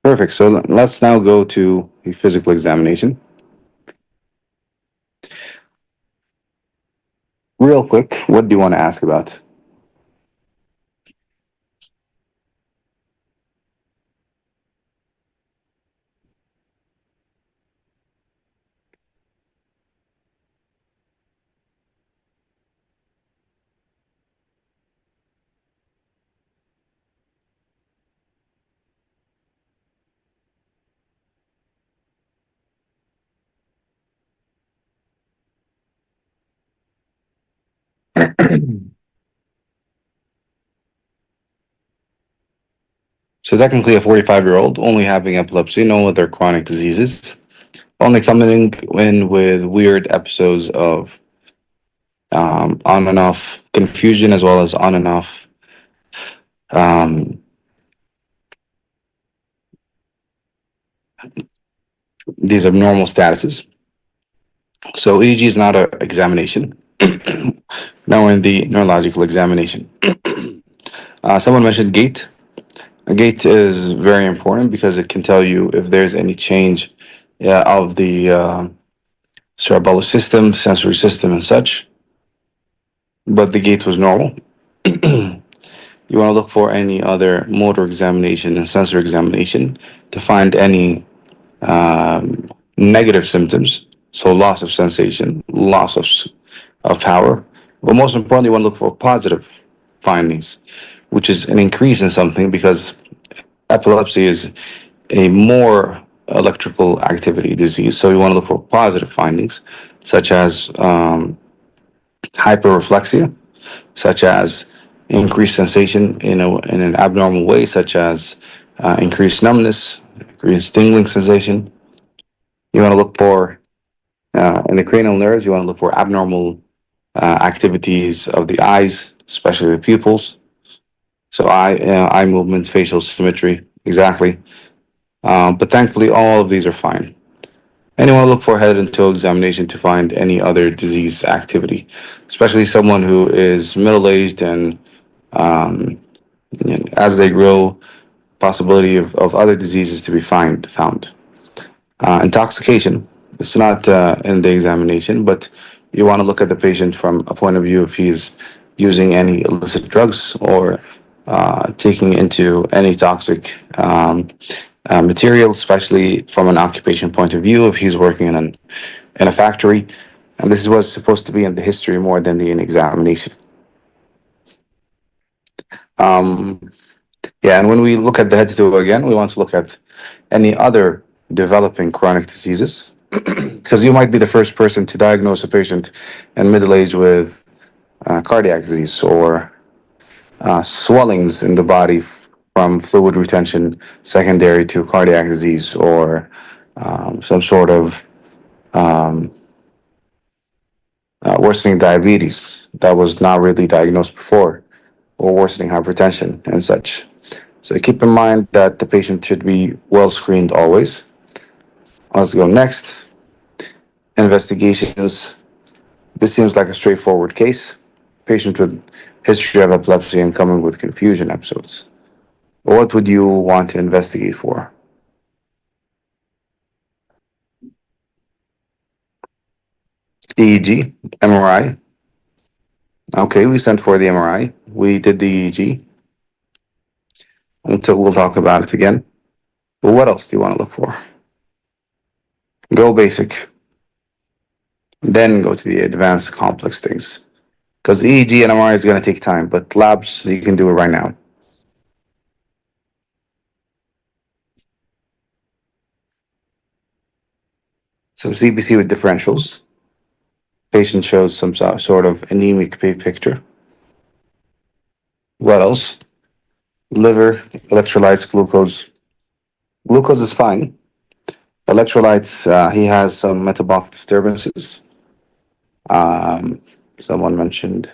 Perfect. So let's now go to a physical examination. Real quick, what do you want to ask about? So technically, a 45-year-old only having epilepsy, no other chronic diseases, only coming in with weird episodes of on and off confusion as well as on and off um, these abnormal statuses. So EEG is not an examination. Now we're in the neurological examination. Someone mentioned gait. A gait is very important because it can tell you if there's any change of the cerebellum system, sensory system, and such. But the gait was normal. You want to look for any other motor examination and sensor examination to find any negative symptoms. So loss of sensation, loss of power. But most importantly, you want to look for positive findings, which is an increase in something because epilepsy is a more electrical activity disease. So you want to look for positive findings, such as hyperreflexia, such as increased sensation in an abnormal way, such as increased numbness, increased tingling sensation. You want to look for in the cranial nerves. You want to look for abnormal activities of the eyes, especially the pupils. So eye movements, facial symmetry, exactly. But thankfully, all of these are fine. And you want to look for head and toe examination to find any other disease activity, especially someone who is middle aged and as they grow, possibility of other diseases to be found. Intoxication, it's not in the examination, but you want to look at the patient from a point of view if he's using any illicit drugs or taking into any toxic material, especially from an occupation point of view if he's working in a factory. And this is what's supposed to be in the history more than the examination. Yeah, and when we look at the head to toe again, we want to look at any other developing chronic diseases because you might be the first person to diagnose a patient in middle age with cardiac disease or swellings in the body from fluid retention secondary to cardiac disease or some sort of worsening diabetes that was not really diagnosed before, or worsening hypertension and such. So keep in mind that the patient should be well screened always. Let's go next. Investigations. This seems like a straightforward case. Patient with history of epilepsy and coming with confusion episodes. What would you want to investigate for? EEG, MRI. Okay, we sent for the MRI. We did the EEG. Until we'll talk about it again. But what else do you want to look for? Go basic, then go to the advanced complex things. Because EEG and MRI is going to take time, but labs, you can do it right now. So CBC with differentials. Patient shows some sort of anemic picture. What else? Liver, electrolytes, glucose. Glucose is fine. Electrolytes, he has some metabolic disturbances. Someone mentioned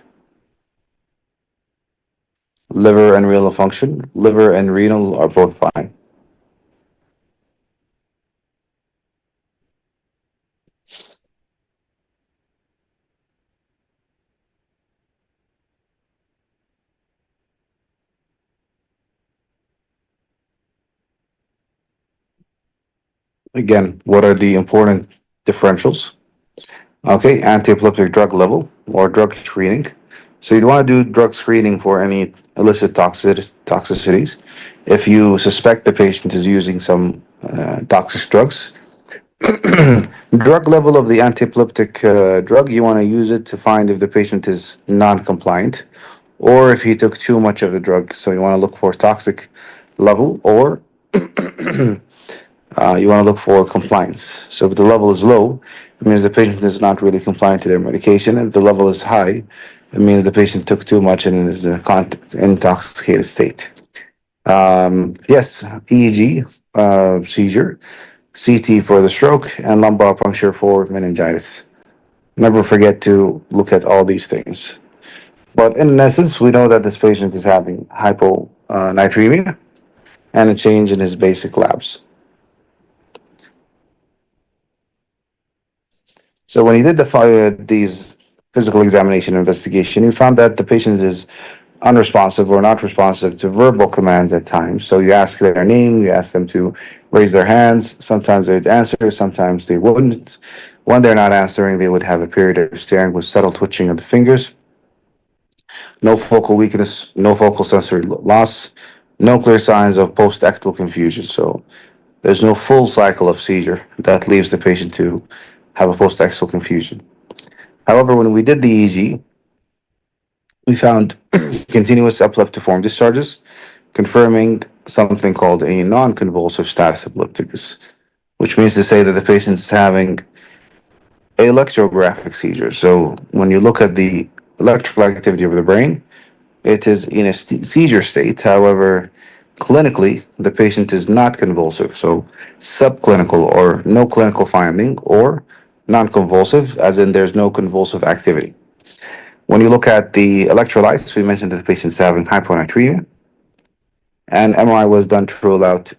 liver and renal function. Liver and renal are both fine. Again, what are the important differentials? Okay, anti-epileptic drug level or drug screening. So you'd want to do drug screening for any illicit toxicities. If you suspect the patient is using some toxic drugs, drug level of the anti-epileptic drug, you want to use it to find if the patient is non-compliant or if he took too much of the drug. So you want to look for toxic level, or you want to look for compliance. So if the level is low, it means the patient is not really compliant to their medication. If the level is high, it means the patient took too much and is in an intoxicated state. Yes, EEG, seizure, CT for the stroke, and lumbar puncture for meningitis. Never forget to look at all these things. But in essence, we know that this patient is having hyponatremia and a change in his basic labs. So when he did these physical examination investigation, he found that the patient is unresponsive or not responsive to verbal commands at times. So you ask their name, you ask them to raise their hands. Sometimes they'd answer, sometimes they wouldn't. When they're not answering, they would have a period of staring with subtle twitching of the fingers. No focal weakness, no focal sensory loss, no clear signs of post-ictal confusion. So there's no full cycle of seizure that leaves the patient to have a post-ictal confusion. However, when we did the EEG, we found continuous epileptiform discharges, confirming something called a non-convulsive status epilepticus, which means to say that the patient is having electrographic seizure. So when you look at the electrical activity of the brain, it is in a seizure state. However, clinically, the patient is not convulsive. So subclinical or no clinical finding, or non-convulsive, as in there's no convulsive activity. When you look at the electrolytes, we mentioned that the patient is having hyponatremia, and MRI was done to rule out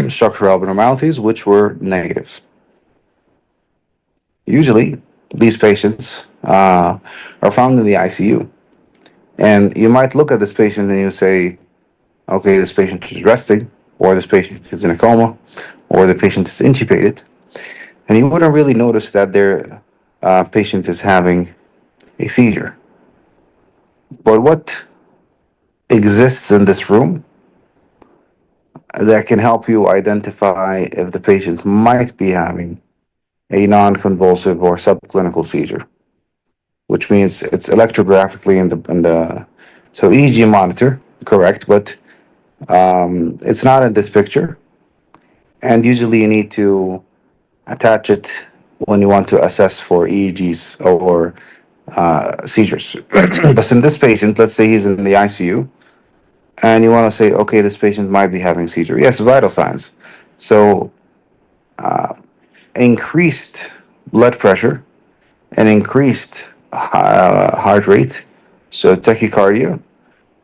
structural abnormalities, which were negative. Usually, these patients are found in the ICU. And you might look at this patient and you say, okay, this patient is resting, or this patient is in a coma, or the patient is intubated. And you wouldn't really notice that their patient is having a seizure. But what exists in this room that can help you identify if the patient might be having a non-convulsive or subclinical seizure, which means it's electrographically in the so EEG monitor, correct, but it's not in this picture, and usually you need to attach it when you want to assess for EEGs or seizures. But in this patient, let's say he's in the ICU, and you want to say, okay, this patient might be having seizure. Yes, vital signs. So increased blood pressure and increased heart rate, so tachycardia,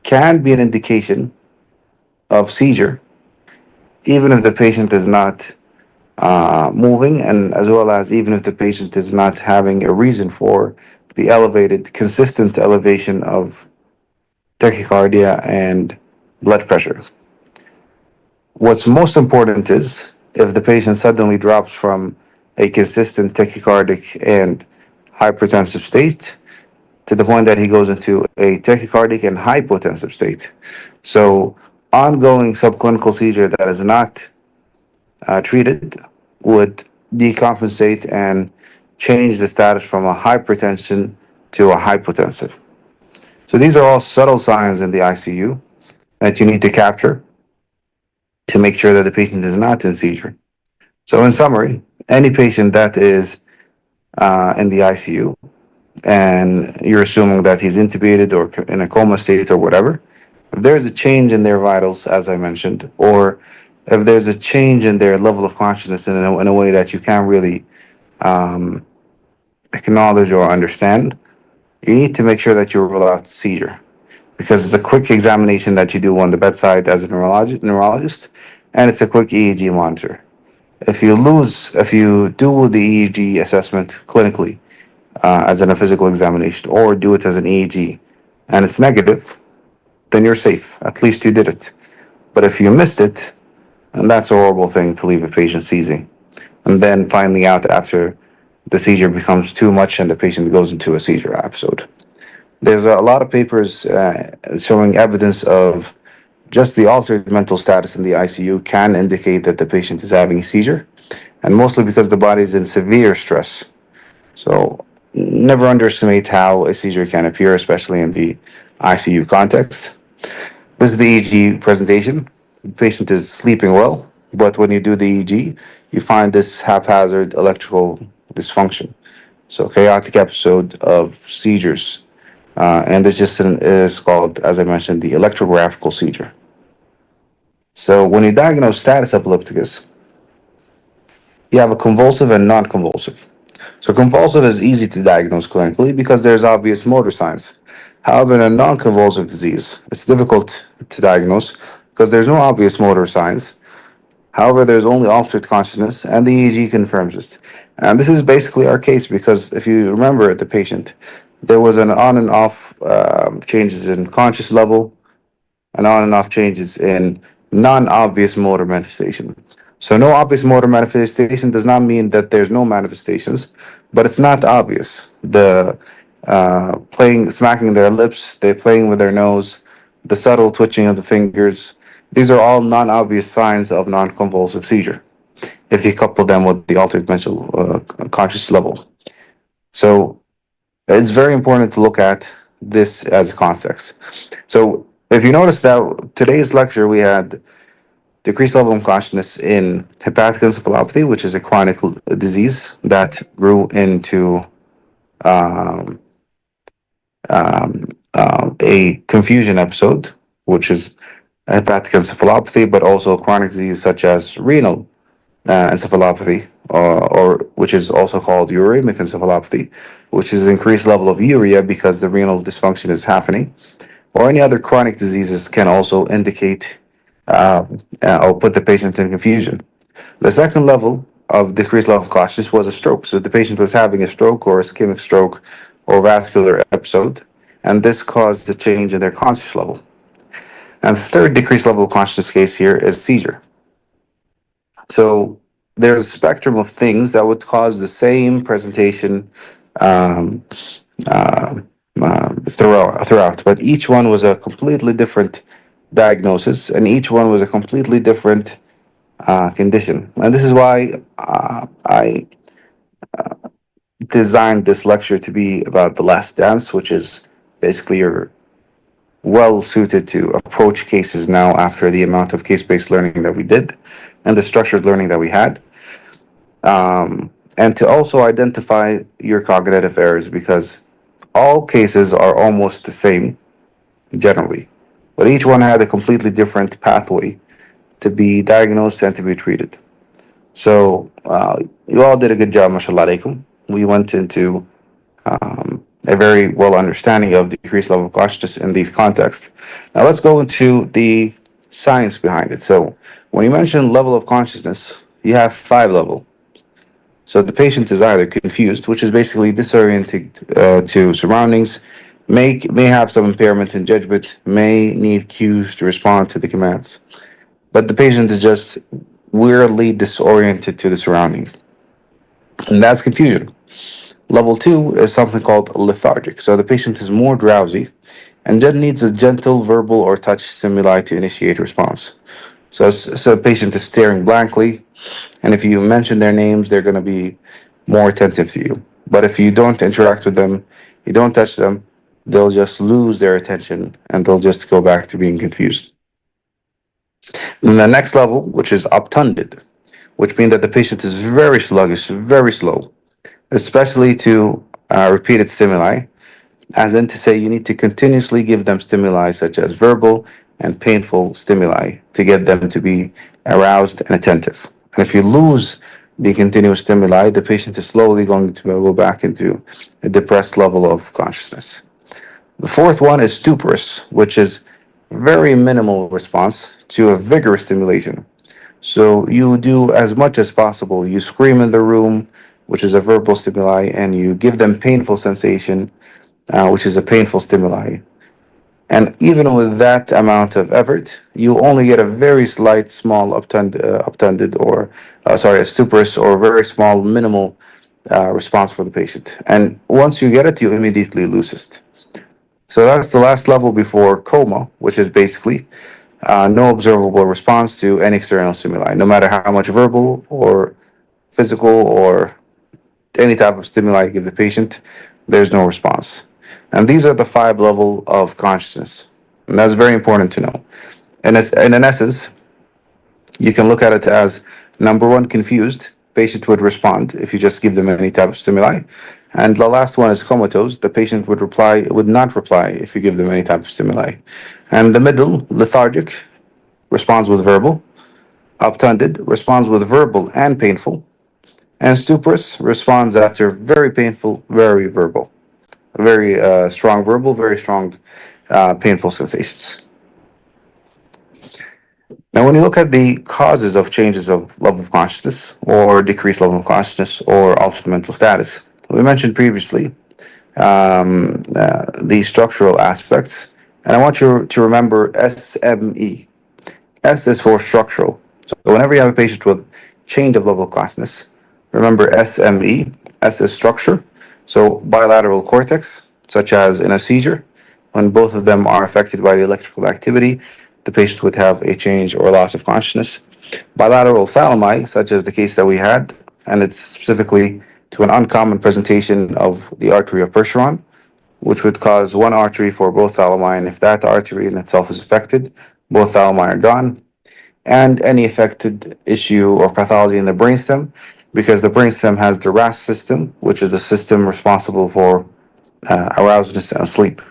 can be an indication of seizure, even if the patient is not moving, and as well as even if the patient is not having a reason for the consistent elevation of tachycardia and blood pressure. What's most important is if the patient suddenly drops from a consistent tachycardic and hypertensive state to the point that he goes into a tachycardic and hypotensive state. So, ongoing subclinical seizure that is not treated would decompensate and change the status from a hypertension to a hypotensive. So, these are all subtle signs in the ICU that you need to capture to make sure that the patient is not in seizure. So, in summary, any patient that is in the ICU and you're assuming that he's intubated or in a coma state or whatever, if there's a change in their vitals, as I mentioned, or if there's a change in their level of consciousness in a way that you can't really acknowledge or understand, you need to make sure that you rule out seizure because it's a quick examination that you do on the bedside as a neurologist, and it's a quick EEG monitor. If you do the EEG assessment clinically as in a physical examination or do it as an EEG and it's negative, then you're safe. At least you did it. But if you missed it, and that's a horrible thing to leave a patient seizing. And then finding out after the seizure becomes too much and the patient goes into a seizure episode. There's a lot of papers showing evidence of just the altered mental status in the ICU can indicate that the patient is having a seizure, and mostly because the body is in severe stress. So, never underestimate how a seizure can appear, especially in the ICU context. This is the EEG presentation. The patient is sleeping well, but when you do the EEG, you find this haphazard electrical dysfunction. So, chaotic episode of seizures. And this just is called, as I mentioned, the electrographical seizure. So, when you diagnose status epilepticus, you have a convulsive and non convulsive. So, convulsive is easy to diagnose clinically because there's obvious motor signs. However, in a non convulsive disease, it's difficult to diagnose because there's no obvious motor signs. However, there's only altered consciousness, and the EEG confirms it. And this is basically our case because if you remember the patient, there was an on and off changes in conscious level, and on and off changes in non-obvious motor manifestation. So no obvious motor manifestation does not mean that there's no manifestations, but it's not obvious. The playing, smacking their lips, they're playing with their nose, the subtle twitching of the fingers. These are all non-obvious signs of non-convulsive seizure. If you couple them with the altered mental conscious level, so it's very important to look at this as a context. So if you notice that today's lecture we had decreased level of consciousness in hepatic encephalopathy, which is a chronic disease that grew into a confusion episode, which is hepatic encephalopathy, but also chronic disease such as renal encephalopathy, or which is also called uremic encephalopathy, which is increased level of urea because the renal dysfunction is happening, or any other chronic diseases can also indicate or put the patient in confusion. The second level of decreased level of consciousness was a stroke. So the patient was having a stroke or ischemic stroke or vascular episode, and this caused a change in their conscious level. And the third decreased level of consciousness case here is seizure. So there's a spectrum of things that would cause the same presentation um, throughout, but each one was a completely different diagnosis, and each one was a completely different condition. And this is why I designed this lecture to be about the last dance, which is basically you're well suited to approach cases now after the amount of case-based learning that we did and the structured learning that we had. And to also identify your cognitive errors because all cases are almost the same generally. but each one had a completely different pathway to be diagnosed and to be treated. So you all did a good job, mashallah alaikum. We went into a very well understanding of decreased level of consciousness in these contexts. Now let's go into the science behind it. So when you mention level of consciousness, you have five level. So the patient is either confused, which is basically disoriented to surroundings, may have some impairment in judgment, may need cues to respond to the commands, but the patient is just weirdly disoriented to the surroundings, and that's confusion. Level two is something called lethargic. So the patient is more drowsy and just needs a gentle verbal or touch stimuli to initiate response. So a patient is staring blankly, and if you mention their names, they're going to be more attentive to you. But if you don't interact with them, you don't touch them, they'll just lose their attention and they'll just go back to being confused. And the next level, which is obtunded, which means that the patient is very sluggish, very slow, especially to repeated stimuli, as in to say you need to continuously give them stimuli such as verbal and painful stimuli to get them to be aroused and attentive. And if you lose the continuous stimuli, the patient is slowly going to go back into a depressed level of consciousness. The fourth one is stuporous, which is very minimal response to a vigorous stimulation. So you do as much as possible. You scream in the room, which is a verbal stimuli, and you give them painful sensation, which is a painful stimuli. And even with that amount of effort, you only get a very slight, small obtunded or, sorry, a stuporous or very small, minimal response for the patient. And once you get it, you immediately lose it. So that's the last level before coma, which is basically no observable response to any external stimuli, no matter how much verbal or physical or any type of stimuli you give the patient, there's no response. And these are the five level of consciousness. And that's very important to know. And in essence, you can look at it as number one, confused. Patient would respond if you just give them any type of stimuli. And the last one is comatose. The patient would not reply if you give them any type of stimuli. And the middle, lethargic, responds with verbal. Obtunded responds with verbal and painful. And stuporous responds after very painful, very verbal. Very strong verbal, very strong painful sensations. Now, when you look at the causes of changes of level of consciousness or decreased level of consciousness or altered mental status, we mentioned previously the structural aspects, and I want you to remember SME. S is for structural. So whenever you have a patient with change of level of consciousness, remember SME. S is structure. So bilateral cortex, such as in a seizure, when both of them are affected by the electrical activity, the patient would have a change or loss of consciousness. Bilateral thalami, such as the case that we had, and it's specifically to an uncommon presentation of the artery of Percheron, which would cause one artery for both thalami, and if that artery in itself is affected, both thalami are gone, and any affected issue or pathology in the brainstem, because the brainstem has the RAS system, which is the system responsible for arousedness and sleep.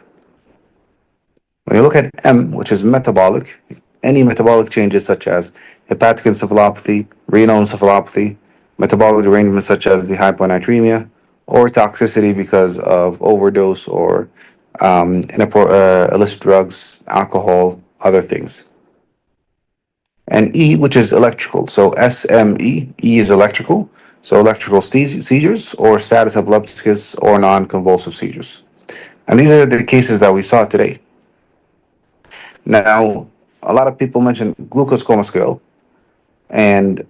When you look at M, which is metabolic, any metabolic changes such as hepatic encephalopathy, renal encephalopathy, metabolic derangement such as the hyponatremia, or toxicity because of overdose or illicit drugs, alcohol, other things. And E, which is electrical. So SME, E is electrical. So electrical seizures or status epilepticus or non-convulsive seizures. And these are the cases that we saw today. Now, a lot of people mention glucose coma scale, and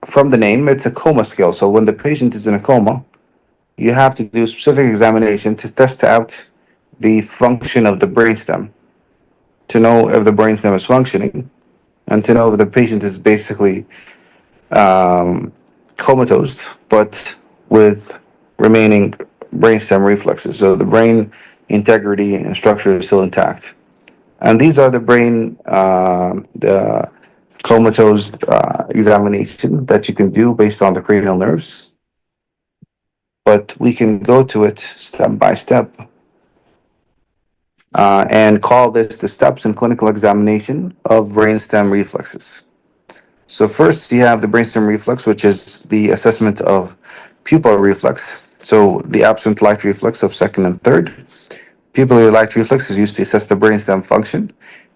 from the name, it's a coma scale. So when the patient is in a coma, you have to do specific examination to test out the function of the brainstem, to know if the brainstem is functioning, and to know if the patient is basically comatose, but with remaining brainstem reflexes. So the brain integrity and structure is still intact. And these are the comatose examination that you can do based on the cranial nerves. But we can go to it step by step. and call this the steps in clinical examination of brainstem reflexes. So first you have the brainstem reflex, which is the assessment of pupil reflex. So the absent light reflex of second and third. Pupillary light reflex is used to assess the brainstem function.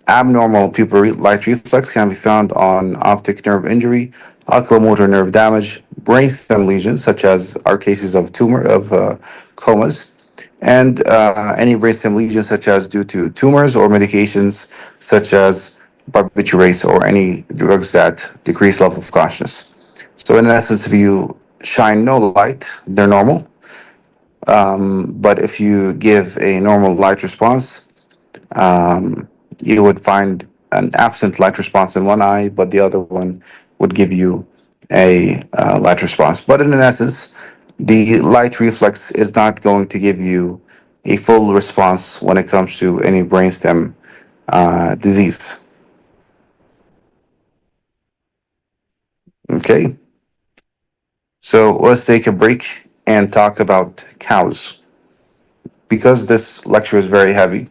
Abnormal pupillary light reflex can be found on optic nerve injury, oculomotor nerve damage, brainstem lesions, such as our cases of comas, and any brainstem lesions, such as due to tumors or medications, such as barbiturates or any drugs that decrease level of consciousness. So, in essence, if you shine no light, they're normal. But if you give a normal light response, you would find an absent light response in one eye, but the other one would give you a light response. But in essence, the light reflex is not going to give you a full response when it comes to any brainstem disease. Okay, so let's take a break and talk about cows. Because this lecture is very heavy,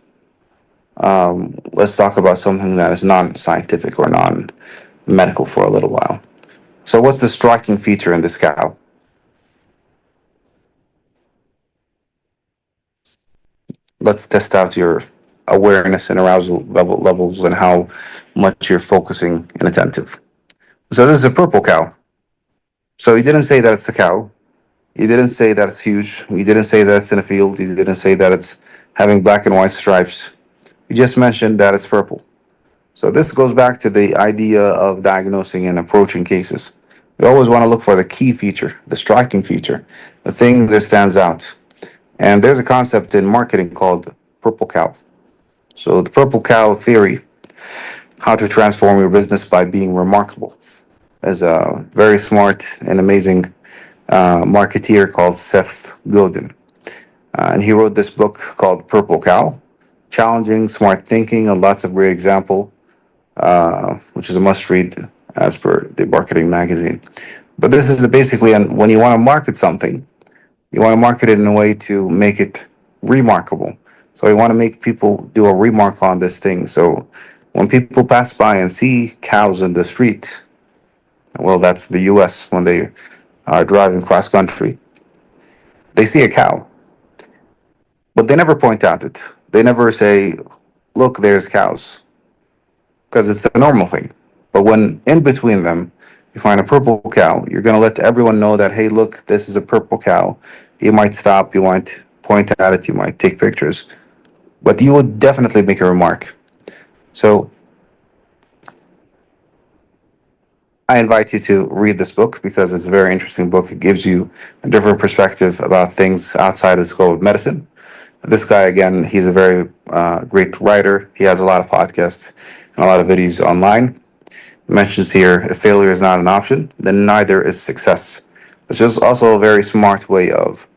let's talk about something that is non-scientific or non-medical for a little while. So, what's the striking feature in this cow? Let's test out your awareness and arousal levels and how much you're focusing and attentive. So, this is a purple cow. So, he didn't say that it's a cow. He didn't say that it's huge. He didn't say that it's in a field. He didn't say that it's having black and white stripes. He just mentioned that it's purple. So this goes back to the idea of diagnosing and approaching cases. We always want to look for the key feature, the striking feature, the thing that stands out. And there's a concept in marketing called purple cow. So the purple cow theory, how to transform your business by being remarkable, is a very smart and amazing marketeer called Seth Godin. And he wrote this book called Purple Cow, challenging, smart thinking, and lots of great example, which is a must read as per the marketing magazine. But this is basically when you want to market something, you want to market it in a way to make it remarkable. So you want to make people do a remark on this thing. So when people pass by and see cows in the street, well, that's the US when they are driving cross country, they see a cow, but they never point out it. They never say, look, there's cows, because it's a normal thing. But when in between them, you find a purple cow, you're going to let everyone know that, hey, look, this is a purple cow. You might stop, you might point at it, you might take pictures, but you would definitely make a remark. So I invite you to read this book because it's a very interesting book. It gives you a different perspective about things outside the scope of medicine. This guy, again, he's a very great writer. He has a lot of podcasts and a lot of videos online. He mentions here, if failure is not an option, then neither is success, which is also a very smart way of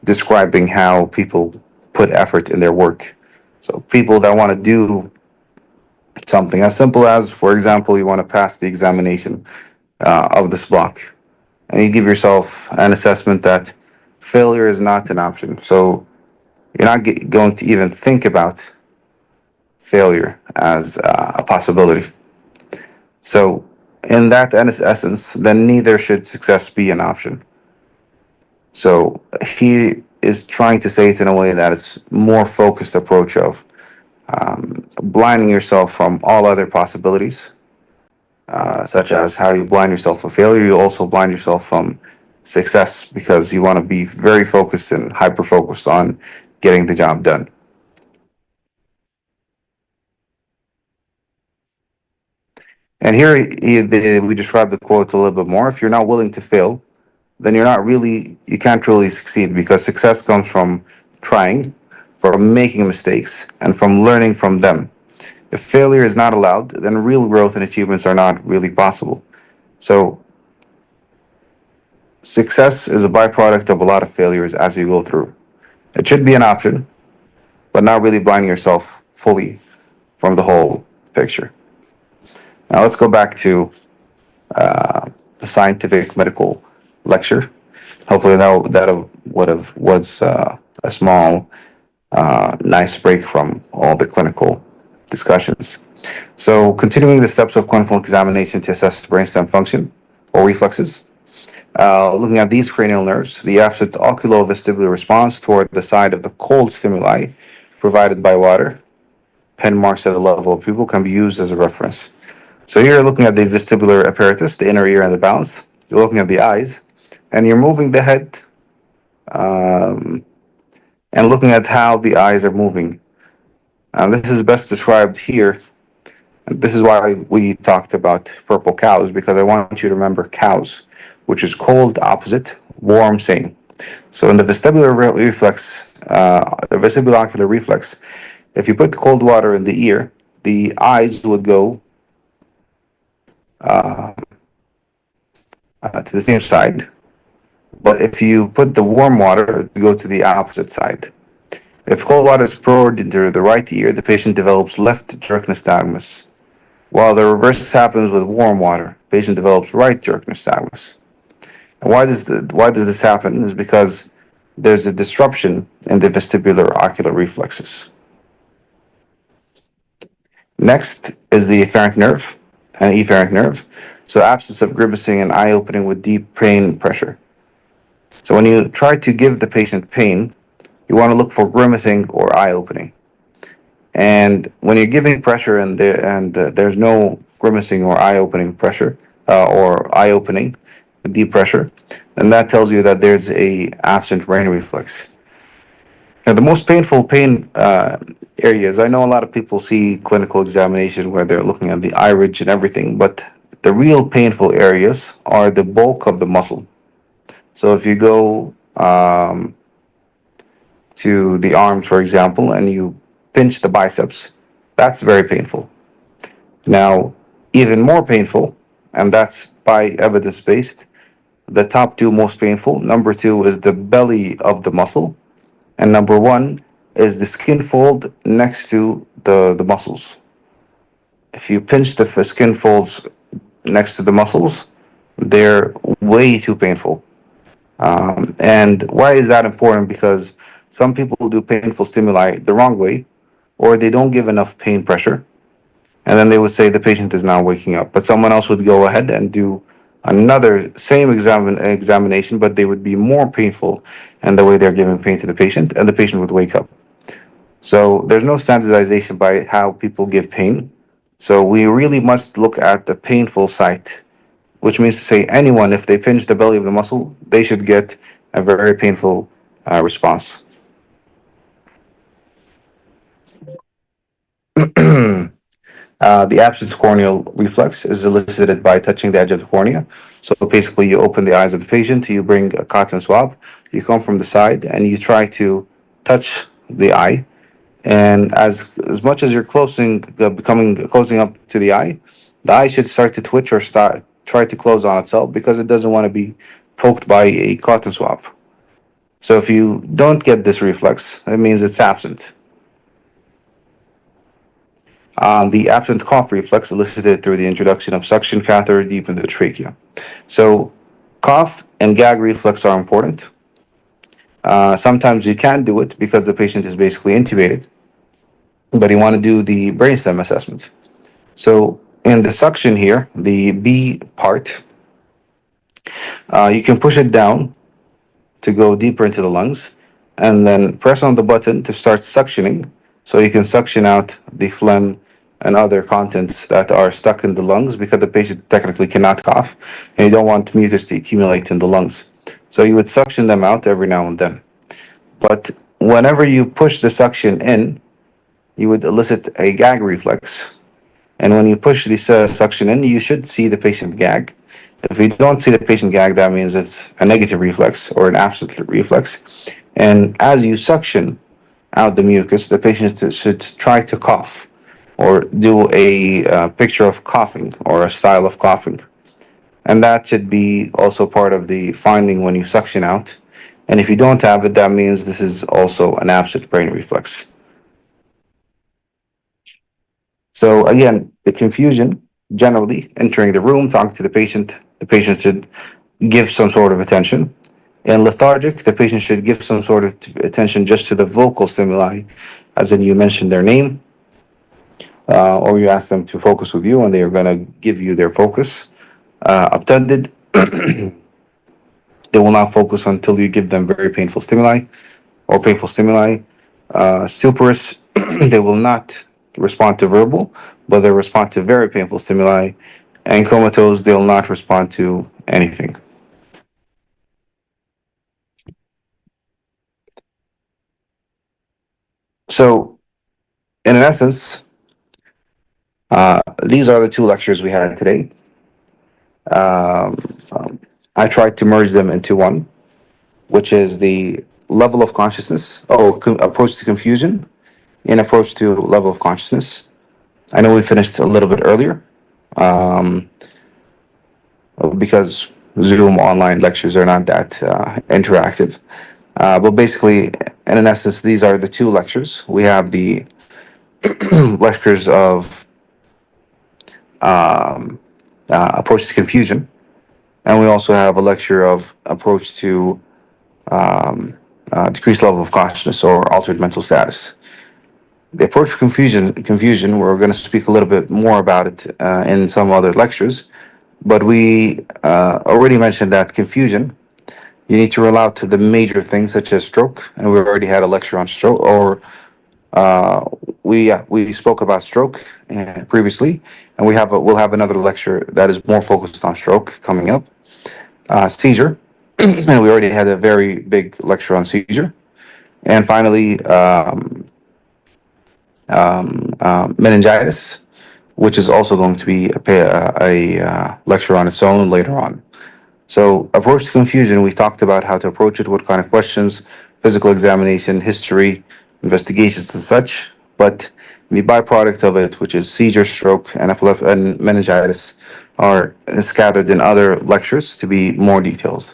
describing how people put effort in their work. So people that want to do something as simple as, for example, you want to pass the examination of this block, and you give yourself an assessment that failure is not an option. So you're not going to even think about failure as a possibility. So, in that essence, then neither should success be an option. So he is trying to say it in a way that it's more focused approach of blinding yourself from all other possibilities, such as how you blind yourself from failure. You also blind yourself from success because you want to be very focused and hyper focused on getting the job done. And here we describe the quote a little bit more. If you're not willing to fail, then you can't really succeed because success comes from trying, from making mistakes, and from learning from them. If failure is not allowed, then real growth and achievements are not really possible. So, success is a byproduct of a lot of failures as you go through. It should be an option, but not really blinding yourself fully from the whole picture. Now, let's go back to the scientific medical lecture. Hopefully, that would have was a small nice break from all the clinical discussions. So, continuing the steps of clinical examination to assess brainstem function or reflexes. Looking at these cranial nerves, the absent oculovestibular response toward the side of the cold stimuli provided by water, pen marks at the level of pupil, can be used as a reference. So here you're looking at the vestibular apparatus, the inner ear and the balance. You're looking at the eyes, and you're moving the head and looking at how the eyes are moving. This is best described here. And this is why we talked about purple cows, because I want you to remember cows, which is cold opposite, warm same. So in the reflex, the vestibulocular reflex, if you put cold water in the ear, the eyes would go to the same side. But if you put the warm water, it would go to the opposite side. If cold water is poured into the right ear, the patient develops left jerk nystagmus. While the reverse happens with warm water, patient develops right jerk nystagmus. And why does this happen? Is because there's a disruption in the vestibular ocular reflexes. Next is the efferent nerve and efferent nerve. So absence of grimacing and eye opening with deep pain pressure. So when you try to give the patient pain, you want to look for grimacing or eye opening. And when you're giving pressure there's no grimacing or eye opening pressure or eye opening, deep pressure, then that tells you that there's a absent brain reflex. Now, the most painful pain areas, I know a lot of people see clinical examination where they're looking at the eye ridge and everything, but the real painful areas are the bulk of the muscle. So if you go to the arms, for example, and you pinch the biceps, that's very painful. Now, even more painful, and that's by evidence based, the top two most painful. Number two is the belly of the muscle, and number one is the skin fold next to the muscles. If you pinch the skin folds next to the muscles, they're way too painful. And why is that important? Because some people do painful stimuli the wrong way, or they don't give enough pain pressure, and then they would say the patient is now waking up. But someone else would go ahead and do another same examination, but they would be more painful in the way they're giving pain to the patient, and the patient would wake up. So there's no standardization by how people give pain. So we really must look at the painful site, which means to say anyone, if they pinch the belly of the muscle, they should get a very painful response. The absent corneal reflex is elicited by touching the edge of the cornea. So basically, you open the eyes of the patient, you bring a cotton swab, you come from the side, and you try to touch the eye. And as much as you're closing up to the eye should start to twitch or start try to close on itself because it doesn't want to be poked by a cotton swab. So if you don't get this reflex, it means it's absent. The absent cough reflex elicited through the introduction of suction catheter deep into the trachea. So cough and gag reflex are important. Sometimes you can't do it because the patient is basically intubated, but you want to do the brainstem assessment. So in the suction here, the B part, you can push it down to go deeper into the lungs, and then press on the button to start suctioning, so you can suction out the phlegm and other contents that are stuck in the lungs because the patient technically cannot cough, and you don't want mucus to accumulate in the lungs. So you would suction them out every now and then. But whenever you push the suction in, you would elicit a gag reflex. And when you push this suction in, you should see the patient gag. If you don't see the patient gag, that means it's a negative reflex or an absent reflex. And as you suction out the mucus, the patient should try to cough or do a picture of coughing or a style of coughing. And that should be also part of the finding when you suction out. And if you don't have it, that means this is also an absent brain reflex. So again, the confusion, generally entering the room, talking to the patient should give some sort of attention. In lethargic, the patient should give some sort of attention just to the vocal stimuli, as in you mention their name, or you ask them to focus with you, and they are going to give you their focus. Obtunded, they will not focus until you give them very painful stimuli or painful stimuli. Stuporous, they will not respond to verbal, but they respond to very painful stimuli. And comatose, they will not respond to anything. So, in essence, these are the two lectures we had today. I tried to merge them into one, which is the level of consciousness, approach to confusion and approach to level of consciousness. I know we finished a little bit earlier because Zoom online lectures are not that interactive. But basically, in essence, these are the two lectures. We have the lectures of approach to confusion, and we also have a lecture of approach to decreased level of consciousness or altered mental status. The approach to confusion, we're going to speak a little bit more about it in some other lectures, but we already mentioned that confusion, you need to rule out to the major things such as stroke, and we already had a lecture on stroke, or we spoke about stroke previously, and we'll have another lecture that is more focused on stroke coming up. Seizure, and we already had a very big lecture on seizure. And finally, meningitis, which is also going to be a lecture on its own later on. So, approach to confusion, we talked about how to approach it, what kind of questions, physical examination, history, investigations, and such. But the byproduct of it, which is seizure, stroke, and and meningitis, are scattered in other lectures to be more detailed.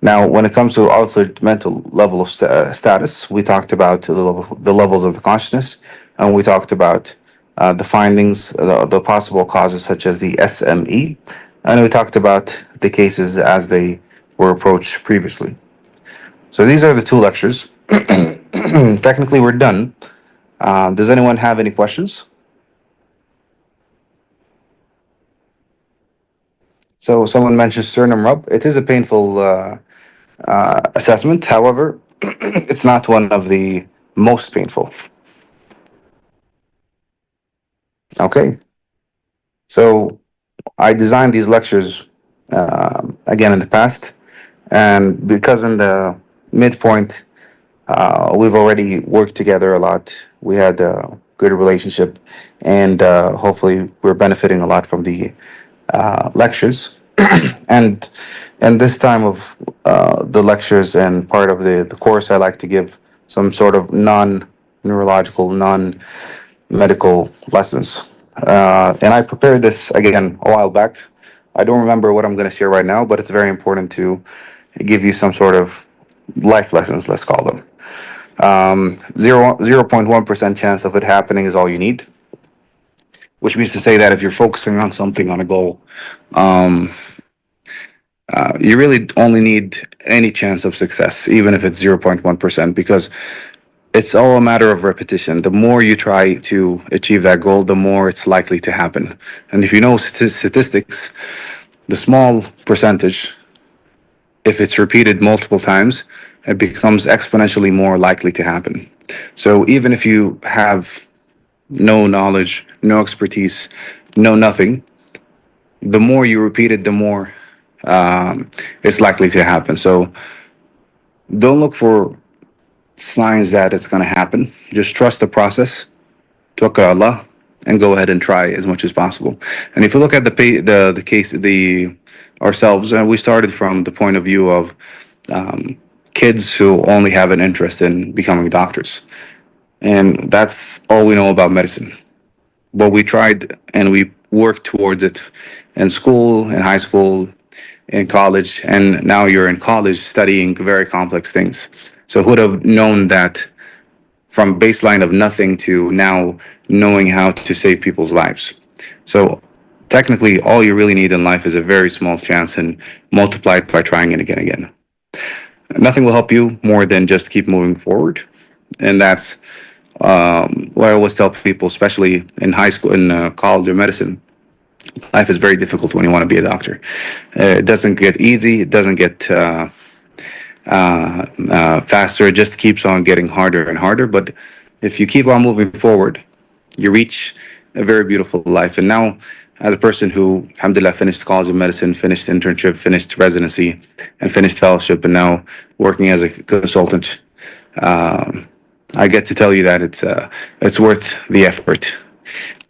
Now, when it comes to altered mental level of status, we talked about the levels of the consciousness, and we talked about the findings, the possible causes such as the SME, and we talked about the cases as they were approached previously. So these are the two lectures. Technically, we're done. Does anyone have any questions? So someone mentioned sternum rub. It is a painful assessment. However, it's not one of the most painful. Okay. So I designed these lectures again in the past, and because in the midpoint we've already worked together a lot. We had a good relationship, and hopefully we're benefiting a lot from the lectures. and and this time of the lectures and part of the course, I like to give some sort of non-neurological, non-medical lessons. And I prepared this again a while back. I don't remember what I'm going to share right now, but it's very important to give you some sort of life lessons, let's call them. 0.1% chance of it happening is all you need, which means to say that if you're focusing on something, on a goal, you really only need any chance of success, even if it's 0.1%, because it's all a matter of repetition. The more you try to achieve that goal, the more it's likely to happen. And if you know statistics, the small percentage, if it's repeated multiple times, it becomes exponentially more likely to happen. So even if you have no knowledge, no expertise, no nothing, the more you repeat it, the more it's likely to happen. So don't look for signs that it's going to happen. Just trust the process, tawakkal Allah, and go ahead and try as much as possible. And if you look at the case, the ourselves, we started from the point of view of kids who only have an interest in becoming doctors, and that's all we know about medicine. But we tried and we worked towards it in school, in high school, in college, and now you're in college studying very complex things. So who'd have known that from baseline of nothing to now knowing how to save people's lives? So technically, all you really need in life is a very small chance, and multiply it by trying it again and again. Nothing will help you more than just keep moving forward. And that's what I always tell people, especially in high school, in college or medicine. Life is very difficult when you want to be a doctor. It doesn't get easy. It doesn't get faster. It just keeps on getting harder and harder. But if you keep on moving forward, you reach a very beautiful life. And now, as a person who, alhamdulillah, finished college of medicine, finished internship, finished residency, and finished fellowship, and now working as a consultant, I get to tell you that it's worth the effort.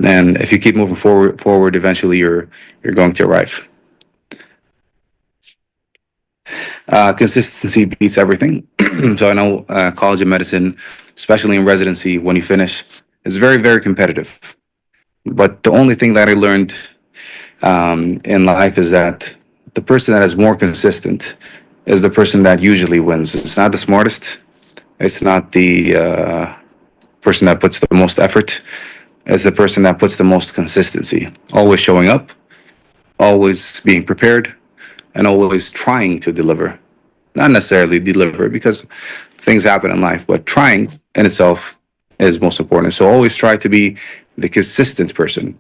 And if you keep moving forward, eventually you're going to arrive. Consistency beats everything. So I know college of medicine, especially in residency, when you finish, is very, very competitive. But the only thing that I learned in life is that the person that is more consistent is the person that usually wins. It's not the smartest. It's not the person that puts the most effort. It's the person that puts the most consistency. Always showing up, always being prepared, and always trying to deliver. Not necessarily deliver because things happen in life, but trying in itself is most important. So always try to be the consistent person,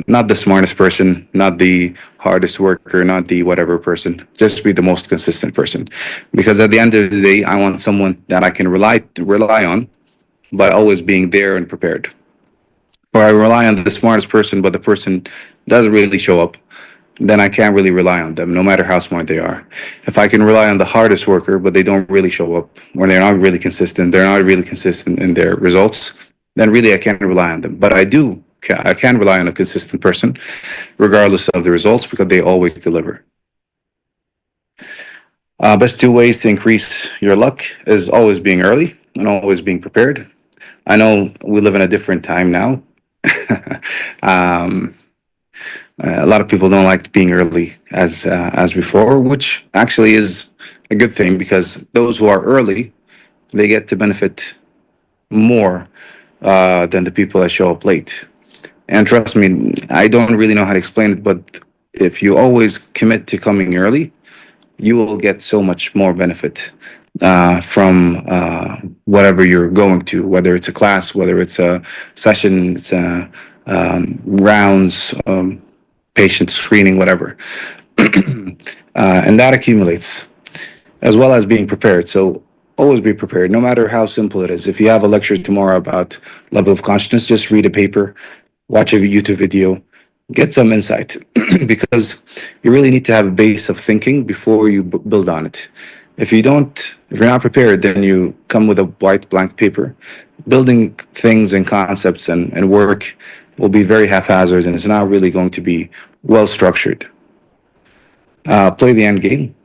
not the smartest person, not the hardest worker, not the whatever person. Just be the most consistent person. Because at the end of the day, I want someone that I can rely on by always being there and prepared. Or I rely on the smartest person, but the person doesn't really show up, then I can't really rely on them, no matter how smart they are. If I can rely on the hardest worker, but they don't really show up, or they're not really consistent in their results, then really I can't rely on them. But I can rely on a consistent person, regardless of the results, because they always deliver. Best two ways to increase your luck is always being early and always being prepared. I know we live in a different time now. um, a lot of people don't like being early as before, which actually is a good thing because those who are early, they get to benefit more than the people that show up late. And trust me, I don't really know how to explain it, but if you always commit to coming early, you will get so much more benefit from whatever you're going to, whether it's a class, whether it's a session, it's a rounds, patient screening, whatever. And that accumulates as well as being prepared. So always be prepared, no matter how simple it is. If you have a lecture tomorrow about level of consciousness, just read a paper, watch a YouTube video, get some insight because you really need to have a base of thinking before you build on it. If you're not prepared, then you come with a white blank paper. Building things and concepts and work will be very haphazard and it's not really going to be well structured. Play the end game.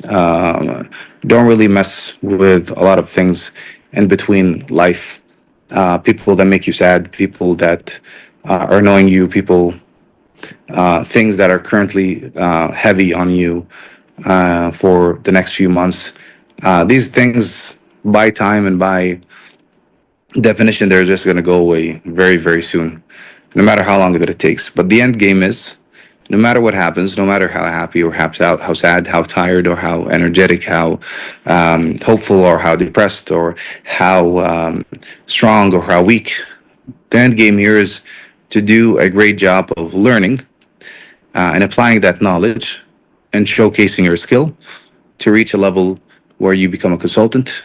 Don't really mess with a lot of things in between life. People that make you sad, people that are annoying you, things that are currently heavy on you for the next few months. These things, by time and by definition, they're just going to go away very, very soon, no matter how long that it takes. But the end game is no matter what happens, no matter how happy or how sad, how tired or how energetic, how hopeful or how depressed or how strong or how weak, the end game here is to do a great job of learning and applying that knowledge and showcasing your skill to reach a level where you become a consultant,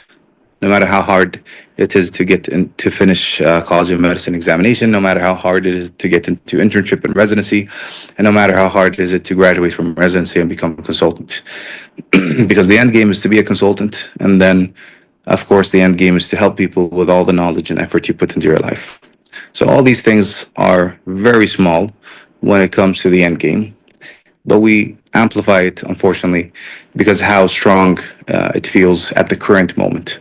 no matter how hard it is to get in, to finish college of medicine examination, no matter how hard it is to get into internship and residency, and no matter how hard it is to graduate from residency and become a consultant. Because the end game is to be a consultant, and then, of course, the end game is to help people with all the knowledge and effort you put into your life. So all these things are very small when it comes to the end game, but we amplify it, unfortunately, because how strong it feels at the current moment.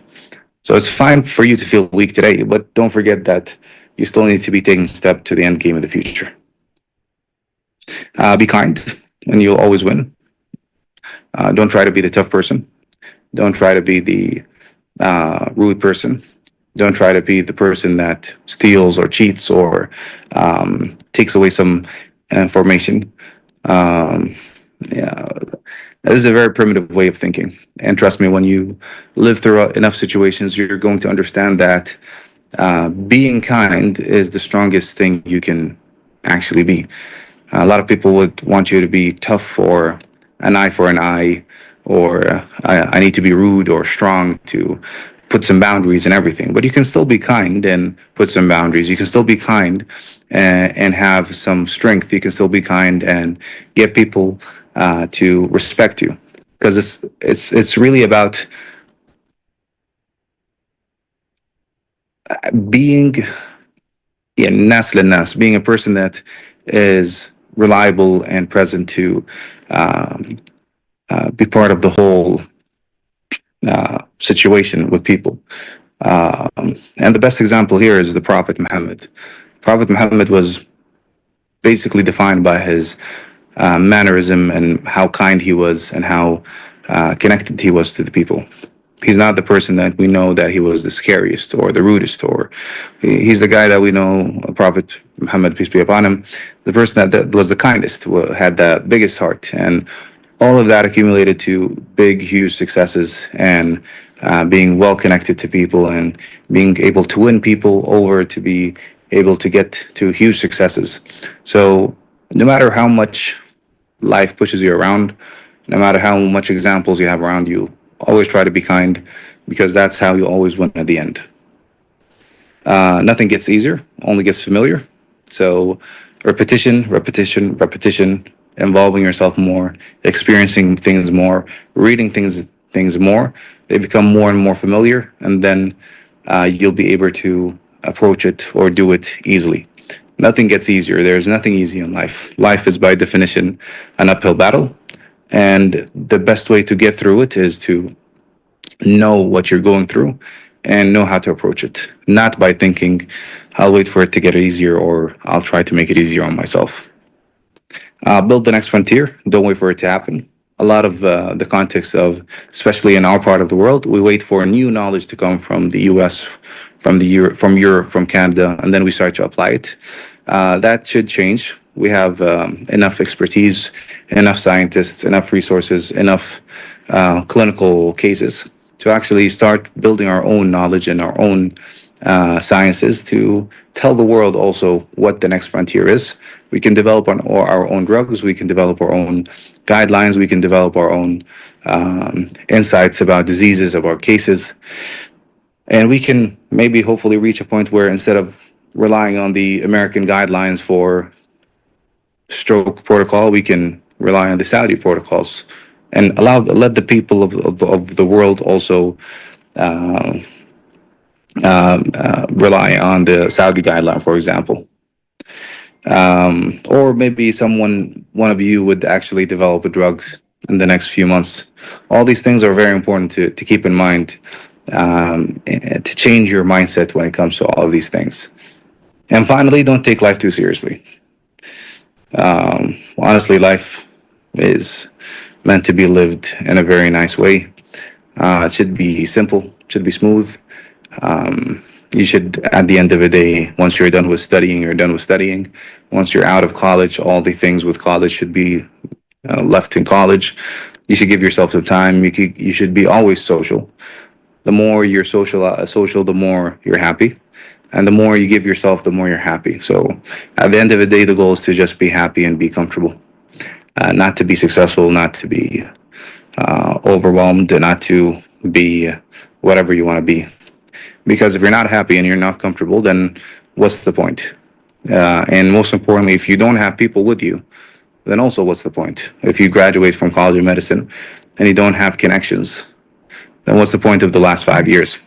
So it's fine for you to feel weak today, but don't forget that you still need to be taking a step to the end game in the future. Be kind, and you'll always win. Don't try to be the tough person. Don't try to be the rude person. Don't try to be the person that steals or cheats or takes away some information. Um, yeah, This is a very primitive way of thinking. And trust me, when you live through enough situations, you're going to understand that being kind is the strongest thing you can actually be. A lot of people would want you to be tough or an eye for an eye, or I need to be rude or strong to put some boundaries and everything. But you can still be kind and put some boundaries. You can still be kind and have some strength. You can still be kind and get people to respect you, because it's really about being nas nas, being a person that is reliable and present to be part of the whole situation with people. And the best example here is the Prophet Muhammad. Prophet Muhammad was basically defined by his mannerism and how kind he was and how connected he was to the people. He's not the person that we know that he was the scariest or the rudest, or he's the guy that we know, Prophet Muhammad, peace be upon him, the person that was the kindest, had the biggest heart. And all of that accumulated to big, huge successes and being well connected to people and being able to win people over to be able to get to huge successes. So, no matter how much life pushes you around, no matter how much examples you have around you, always try to be kind, because that's how you always win at the end. Nothing gets easier, only gets familiar. So repetition, repetition, repetition, involving yourself more, experiencing things more, reading things more, they become more and more familiar, and then you'll be able to approach it or do it easily. Nothing gets easier. There's nothing easy in life. Life is by definition an uphill battle, and the best way to get through it is to know what you're going through and know how to approach it. Not by thinking, I'll wait for it to get easier or I'll try to make it easier on myself. Build the next frontier. Don't wait for it to happen. A lot of the context of, especially in our part of the world, we wait for new knowledge to come from the U.S., from Europe, from Canada, and then we start to apply it. That should change. We have enough expertise, enough scientists, enough resources, enough clinical cases to actually start building our own knowledge and our own sciences to tell the world also what the next frontier is. We can develop our own drugs. We can develop our own guidelines. We can develop our own insights about diseases, of our cases. And we can maybe hopefully reach a point where, instead of relying on the American guidelines for stroke protocol, we can rely on the Saudi protocols and let the people of the world also rely on the Saudi guideline, for example. Or maybe one of you would actually develop a drugs in the next few months. All these things are very important to keep in mind, to change your mindset when it comes to all of these things. And finally, don't take life too seriously. Honestly, life is meant to be lived in a very nice way. It should be simple, should be smooth. You should, at the end of the day, once you're done with studying, you're done with studying. Once you're out of college, all the things with college should be left in college. You should give yourself some time. You should be always social. The more you're social, the more you're happy. And the more you give yourself, the more you're happy. So at the end of the day, the goal is to just be happy and be comfortable. Not to be successful, not to be overwhelmed, not to be whatever you want to be. Because if you're not happy and you're not comfortable, then what's the point? And most importantly, if you don't have people with you, then also what's the point? If you graduate from College of Medicine and you don't have connections, then what's the point of the last 5 years?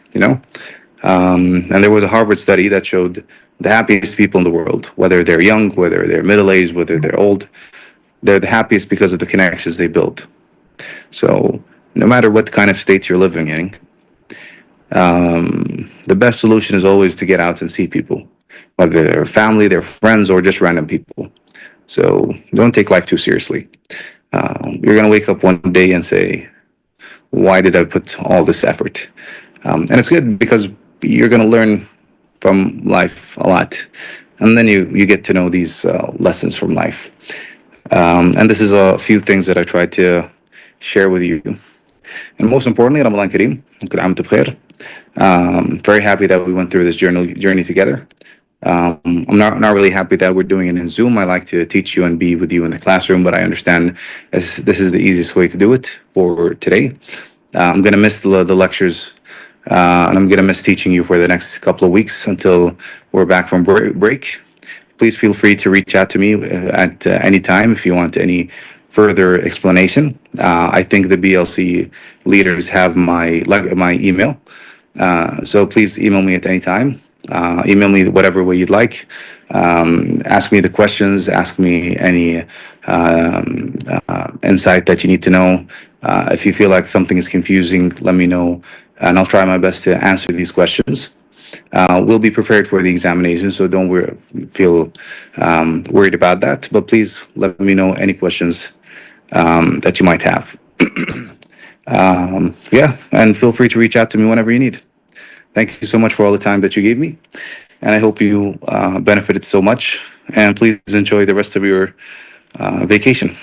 And there was a Harvard study that showed the happiest people in the world, whether they're young, whether they're middle-aged, whether they're old, they're the happiest because of the connections they build. So no matter what kind of state you're living in, the best solution is always to get out and see people, whether they're family, they're friends, or just random people. So don't take life too seriously. You're going to wake up one day and say, why did I put all this effort? And it's good because you're going to learn from life a lot. And then you get to know these lessons from life. And this is a few things that I try to share with you. And most importantly, Ramadan Kareem, كل عام وأنتم بخير. Very happy that we went through this journey together. I'm not really happy that we're doing it in Zoom. I like to teach you and be with you in the classroom, but I understand this is the easiest way to do it for today. I'm gonna miss the lectures, and I'm gonna miss teaching you for the next couple of weeks until we're back from break. Please feel free to reach out to me at any time if you want any further explanation. I think the BLC leaders have my email, so please email me at any time. Email me whatever way you'd like. Ask me the questions. Ask me any insight that you need to know. If you feel like something is confusing, let me know, and I'll try my best to answer these questions. We'll be prepared for the examination, so don't feel worried about that. But please let me know any questions that you might have. Yeah, and feel free to reach out to me whenever you need. Thank you so much for all the time that you gave me, and I hope you benefited so much. And please enjoy the rest of your vacation.